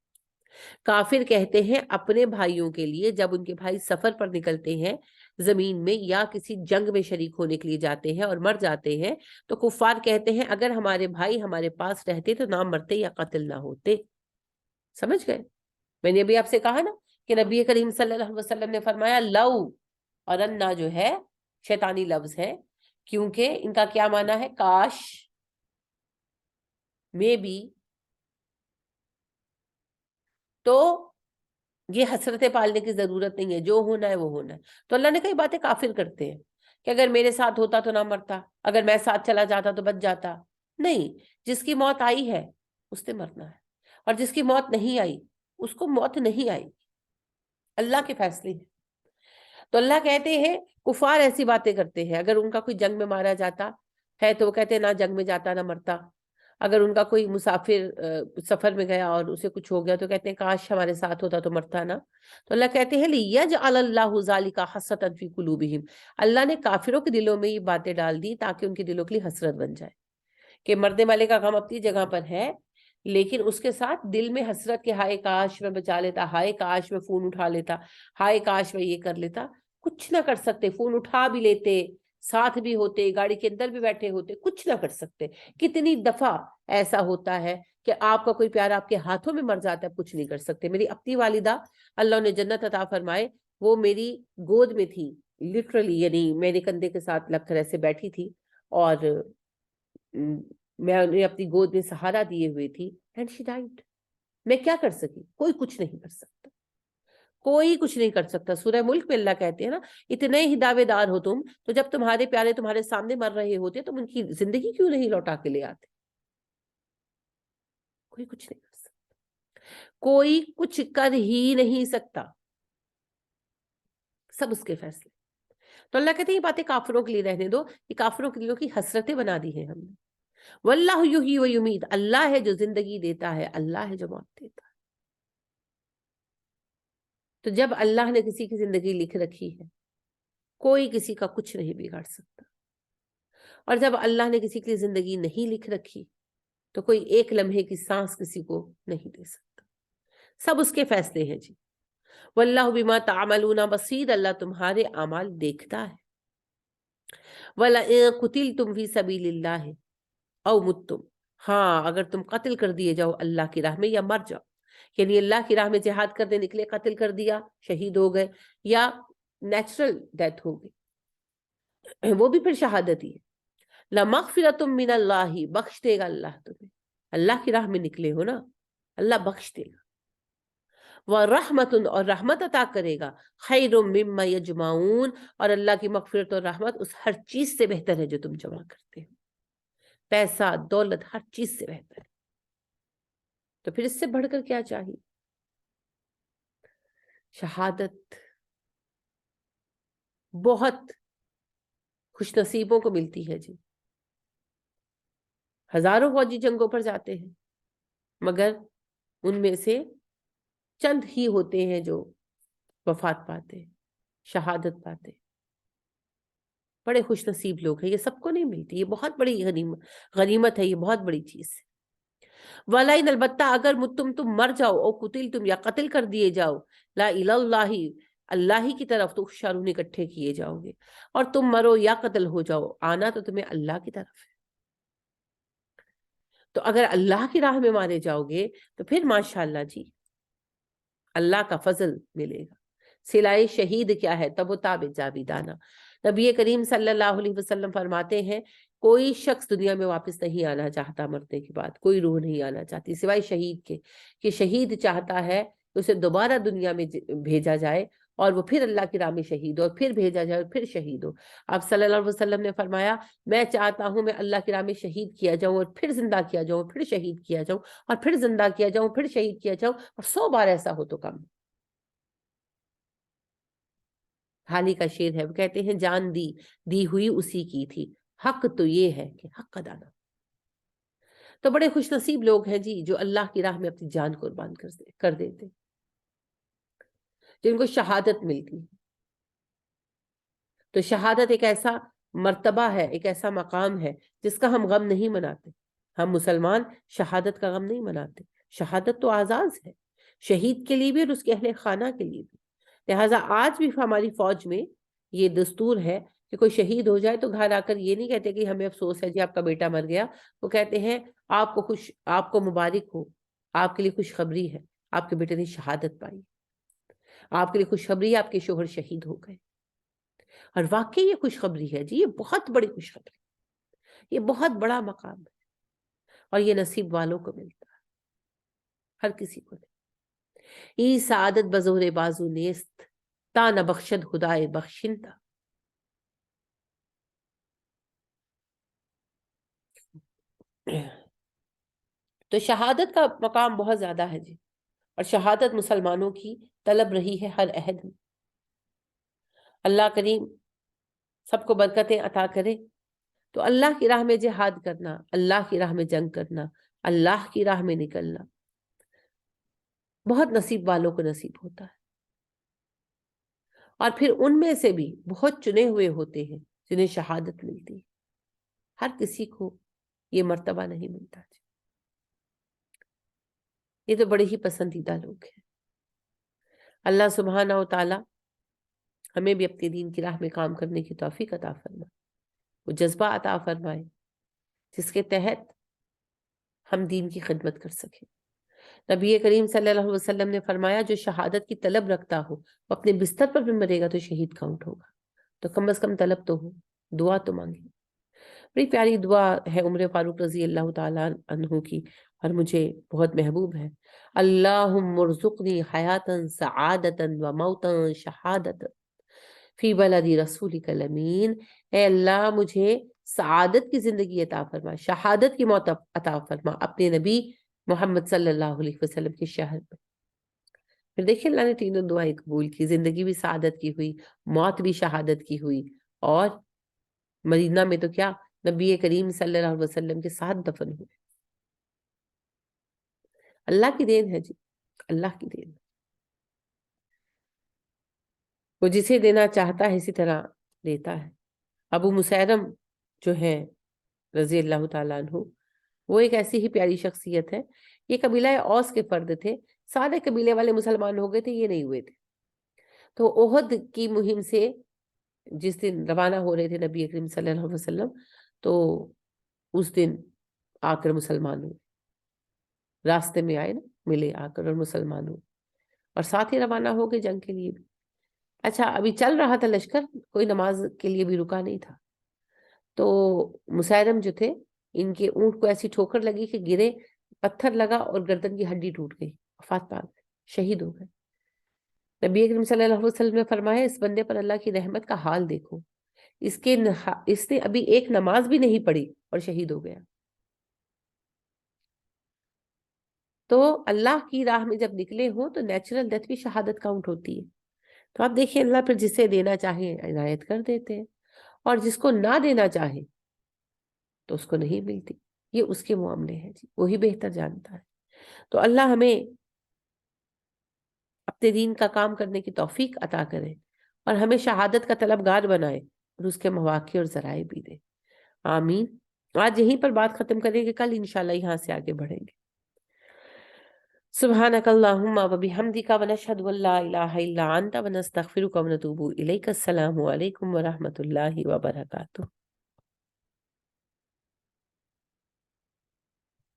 کافر کہتے ہیں اپنے بھائیوں کے لیے جب ان کے بھائی سفر پر نکلتے ہیں زمین میں یا کسی جنگ میں شریک ہونے کے لیے جاتے ہیں اور مر جاتے ہیں، تو کفار کہتے ہیں اگر ہمارے بھائی ہمارے پاس رہتے تو نہ مرتے یا قتل نہ ہوتے۔ سمجھ گئے؟ میں نے ابھی آپ سے کہا نا کہ نبی کریم صلی اللہ علیہ وسلم نے فرمایا لو اور انا جو ہے شیطانی لفظ ہے، کیونکہ ان کا کیا معنی ہے؟ کاش، میں بھی۔ تو یہ حسرتیں پالنے کی ضرورت نہیں ہے، جو ہونا ہے وہ ہونا ہے۔ تو اللہ نے کئی باتیں کافر کرتے ہیں کہ اگر میرے ساتھ ہوتا تو نہ مرتا، اگر میں ساتھ چلا جاتا تو بچ جاتا۔ نہیں، جس کی موت آئی ہے اس نے مرنا ہے، اور جس کی موت نہیں آئی اس کو موت نہیں آئی، اللہ کے فیصلے ہیں۔ تو اللہ کہتے ہیں کفار ایسی باتیں کرتے ہیں، اگر ان کا کوئی جنگ میں مارا جاتا ہے تو وہ کہتے ہیں نہ جنگ میں جاتا نہ مرتا۔ اگر ان کا کوئی مسافر سفر میں گیا اور اسے کچھ ہو گیا تو کہتے ہیں کاش ہمارے ساتھ ہوتا تو مرتا نا۔ تو اللہ کہتے ہیں لِيَجْعَلَ اللَّهُ ذَلِكَ حَسْرَةً فِي قُلُوبِهِمْ، اللہ نے کافروں کے دلوں میں یہ باتیں ڈال دی تاکہ ان کے دلوں کے لیے حسرت بن جائے کہ مرنے والے کا غم اپنی جگہ پر ہے، لیکن اس کے ساتھ دل میں حسرت کہ ہائے کاش میں بچا لیتا، ہائے کاش میں فون اٹھا لیتا، ہائے کاش میں یہ کر لیتا۔ کچھ نہ کر سکتے، فون اٹھا بھی لیتے، ساتھ بھی ہوتے، گاڑی کے اندر بھی بیٹھے ہوتے، کچھ نہ کر سکتے۔ کتنی دفعہ ایسا ہوتا ہے کہ آپ کا کوئی پیارا آپ کے ہاتھوں میں مر جاتا ہے، کچھ نہیں کر سکتے۔ میری اپنی والدہ اللہ نے جنت عطا فرمائے، وہ میری گود میں تھی لٹرلی، یعنی میرے کندھے کے ساتھ لگ کر ایسے بیٹھی تھی، اور میں انہیں اپنی گود میں سہارا دیے ہوئے تھی، اینڈ شی ڈائڈ۔ میں کیا کر سکی؟ کوئی کچھ نہیں کر سکتا، کوئی کچھ نہیں کر سکتا۔ سورہ ملک میں اللہ کہتے ہیں نا اتنے ہی دعوے دار ہو تم، تو جب تمہارے پیارے تمہارے سامنے مر رہے ہوتے تم ان کی زندگی کیوں نہیں لوٹا کے لے آتے؟ کوئی کچھ نہیں کر سکتا، کوئی کچھ کر ہی نہیں سکتا، سب اس کے فیصلے۔ تو اللہ کہتے ہیں یہ باتیں کافروں کے لیے رہنے دو، یہ کافروں کے لیے کی حسرتیں بنا دی ہیں ہم نے۔ واللہ یحیی و یمیت، اللہ ہے جو زندگی دیتا ہے، اللہ ہے جو موت دیتا ہے۔ تو جب اللہ نے کسی کی زندگی لکھ رکھی ہے کوئی کسی کا کچھ نہیں بگاڑ سکتا، اور جب اللہ نے کسی کی زندگی نہیں لکھ رکھی تو کوئی ایک لمحے کی سانس کسی کو نہیں دے سکتا، سب اس کے فیصلے ہیں جی۔ واللہ بما تعملون بصیر، اللہ تمہارے اعمال دیکھتا ہے۔ وَلَئِن قُتِلْتُمْ فِي سَبِيلِ اللَّهِ او متم، ہاں اگر تم قتل کر دیے جاؤ اللہ کی راہ میں یا مر جاؤ، یعنی اللہ کی راہ میں جہاد کرنے نکلے، قتل کر دیا، شہید ہو گئے، یا نیچرل ڈیتھ ہو گئی، وہ بھی پھر شہادت ہی ہے۔ لَمَغْفِرَةٌ مِّنَ اللَّهِ، بخش دے گا اللہ تمہیں، اللہ کی راہ میں نکلے ہو نا، اللہ بخش دے گا۔ وَرَحْمَةٌ، اور رحمت عطا کرے گا، خَيْرٌ مِّمَّا يَجْمَعُونَ، اور اللہ کی مغفرت اور رحمت اس ہر چیز سے بہتر ہے جو تم جمع کرتے ہو، پیسہ دولت ہر چیز سے بہتر ہے۔ تو پھر اس سے بڑھ کر کیا چاہیے؟ شہادت بہت خوش نصیبوں کو ملتی ہے جی، ہزاروں فوجی جنگوں پر جاتے ہیں مگر ان میں سے چند ہی ہوتے ہیں جو وفات پاتے ہیں، شہادت پاتے ہیں۔ بڑے خوش نصیب لوگ ہیں، یہ سب کو نہیں ملتی، یہ بہت بڑی غنیمت ہے، یہ بہت بڑی چیز ہے۔ وَلَئِنْ البتہ اگر تم مر جاؤ، او قتل تم یا قتل کر دیے جاؤ، لا الہ اللہ اللہ ہی کی طرف تو شارون اکٹھے کیے جاؤ گے، اور تم مرو یا قتل ہو جاؤ، آنا تو تمہیں اللہ کی طرف ہے۔ تو اگر اللہ کی راہ میں مارے جاؤ گے تو پھر ماشاءاللہ جی اللہ کا فضل ملے گا۔ سلائے شہید کیا ہے؟ تب و تاب جاویدانہ۔ نبی کریم صلی اللہ علیہ وسلم فرماتے ہیں کوئی شخص دنیا میں واپس نہیں آنا چاہتا، مرنے کے بعد کوئی روح نہیں آنا چاہتی سوائے شہید کے، کہ شہید چاہتا ہے کہ اسے دوبارہ دنیا میں بھیجا جائے اور وہ پھر اللہ کی راہ میں شہید ہو، اور پھر بھیجا جائے اور پھر شہید ہو۔ آپ صلی اللہ علیہ وسلم نے فرمایا میں چاہتا ہوں میں اللہ کی راہ میں شہید کیا جاؤں اور پھر زندہ کیا جاؤں، پھر شہید کیا جاؤں اور پھر زندہ کیا جاؤں، پھر شہید کیا جاؤں، اور 100 بار ایسا ہو تو کم۔ حالی کا شعر ہے، وہ کہتے ہیں جان دی ہوئی اسی کی تھی، حق تو یہ ہے کہ حق ادا نہ۔ تو بڑے خوش نصیب لوگ ہیں جی جو اللہ کی راہ میں اپنی جان قربان کر دیتے، جن کو شہادت ملتی ہے۔ تو شہادت ایک ایسا مرتبہ ہے، ایک ایسا مقام ہے جس کا ہم غم نہیں مناتے۔ ہم مسلمان شہادت کا غم نہیں مناتے، شہادت تو اعزاز ہے، شہید کے لیے بھی اور اس کے اہل خانہ کے لیے بھی۔ لہٰذا آج بھی ہماری فوج میں یہ دستور ہے کہ کوئی شہید ہو جائے تو گھر آ کر یہ نہیں کہتے کہ ہمیں افسوس ہے جی آپ کا بیٹا مر گیا، وہ کہتے ہیں آپ کو مبارک ہو، آپ کے لیے خوشخبری ہے، آپ کے بیٹے نے شہادت پائی، آپ کے لیے خوشخبری ہے آپ کے شوہر شہید ہو گئے۔ اور واقعی یہ خوشخبری ہے جی، یہ بہت بڑی خوشخبری، یہ بہت بڑا مقام ہے، اور یہ نصیب والوں کو ملتا ہے، ہر کسی کو نہیں۔ ای سعادت بزور بازو نیست، تا نہ بخشد خدائے بخشندہ۔ تو شہادت کا مقام بہت زیادہ ہے جی، اور شہادت مسلمانوں کی طلب رہی ہے ہر عہد میں۔ اللہ کریم سب کو برکتیں عطا کرے۔ تو اللہ کی راہ میں جہاد کرنا، اللہ کی راہ میں جنگ کرنا، اللہ کی راہ میں نکلنا بہت نصیب والوں کو نصیب ہوتا ہے، اور پھر ان میں سے بھی بہت چنے ہوئے ہوتے ہیں جنہیں شہادت ملتی ہے۔ ہر کسی کو یہ مرتبہ نہیں ملتا جی، یہ تو بڑے ہی پسندیدہ لوگ ہیں۔ اللہ سبحانہ و تعالی ہمیں بھی اپنے دین کی راہ میں کام کرنے کی توفیق عطا فرمائے، وہ جذبہ عطا فرمائے جس کے تحت ہم دین کی خدمت کر سکیں۔ نبی کریم صلی اللہ علیہ وسلم نے فرمایا جو شہادت کی طلب رکھتا ہو وہ اپنے بستر پر بھی مرے گا تو شہید کاؤنٹ ہوگا۔ تو کم از کم طلب تو ہو، دعا تو مانگے۔ بڑی پیاری دعا ہے عمر فاروق رضی اللہ تعالیٰ عنہ کی، اور مجھے بہت محبوب ہے۔ اللہم ارزقنی حیاتا سعادتا و موتا شہادتا فی بلد رسولک الامین۔ اے اللہ مجھے سعادت کی زندگی عطا فرما، شہادت کی موت عطا فرما اپنے نبی محمد صلی اللہ علیہ وسلم کے شہر میں۔ پھر دیکھیں اللہ نے تینوں دعائیں قبول کی، زندگی بھی سعادت کی ہوئی، موت بھی شہادت کی ہوئی، اور مدینہ میں تو کیا نبی کریم صلی اللہ علیہ وسلم کے ساتھ دفن ہوئے۔ اللہ کی دین ہے جی، اللہ کی دین۔ وہ جسے دینا چاہتا ہے اسی طرح دیتا ہے۔ ابو مسیرم جو ہے رضی اللہ تعالیٰ عنہ، وہ ایک ایسی ہی پیاری شخصیت ہے۔ یہ قبیلہ اوس کے فرد تھے، سارے قبیلے والے مسلمان ہو گئے تھے، یہ نہیں ہوئے تھے۔ تو احد کی مہم سے جس دن روانہ ہو رہے تھے نبی کریم صلی اللہ علیہ وسلم، تو اس دن آ کر مسلمان ہوئے، راستے میں آئے نا، ملے آ کر اور مسلمان ہوئے، اور ساتھ ہی روانہ ہو گئے جنگ کے لیے بھی۔ اچھا ابھی چل رہا تھا لشکر، کوئی نماز کے لیے بھی رکا نہیں تھا، تو مسیلم جو تھے ان کے اونٹ کو ایسی ٹھوکر لگی کہ گرے، پتھر لگا اور گردن کی ہڈی ٹوٹ گئی، وفات پا گئے، شہید ہو گئے۔ نبی اکرم صلی اللہ علیہ وسلم نے فرمایا اس بندے پر اللہ کی رحمت کا حال دیکھو، اس نے ابھی ایک نماز بھی نہیں پڑھی اور شہید ہو گیا۔ تو اللہ کی راہ میں جب نکلے ہوں تو نیچرل ڈیتھ بھی شہادت کاؤنٹ ہوتی ہے۔ تو آپ دیکھیں اللہ پھر جسے دینا چاہے عنایت کر دیتے ہیں، اور جس کو نہ دینا چاہے تو اس کو نہیں ملتی، یہ اس کے معاملے ہیں جی، وہی بہتر جانتا ہے۔ تو اللہ ہمیں اپنے دین کا کام کرنے کی توفیق عطا کرے اور ہمیں شہادت کا طلبگار بنائے اور اس کے مواقع اور ذرائع بھی دے. آمین. آج یہیں پر بات ختم کریں گے، کل انشاءاللہ یہاں سے آگے بڑھیں گے. سبحانک اللہم و بحمدک و نشہد ان لا الہ الا انت و نستغفرک و نتوب الیک. السلام علیکم و رحمۃ اللہ وبرکاتہ.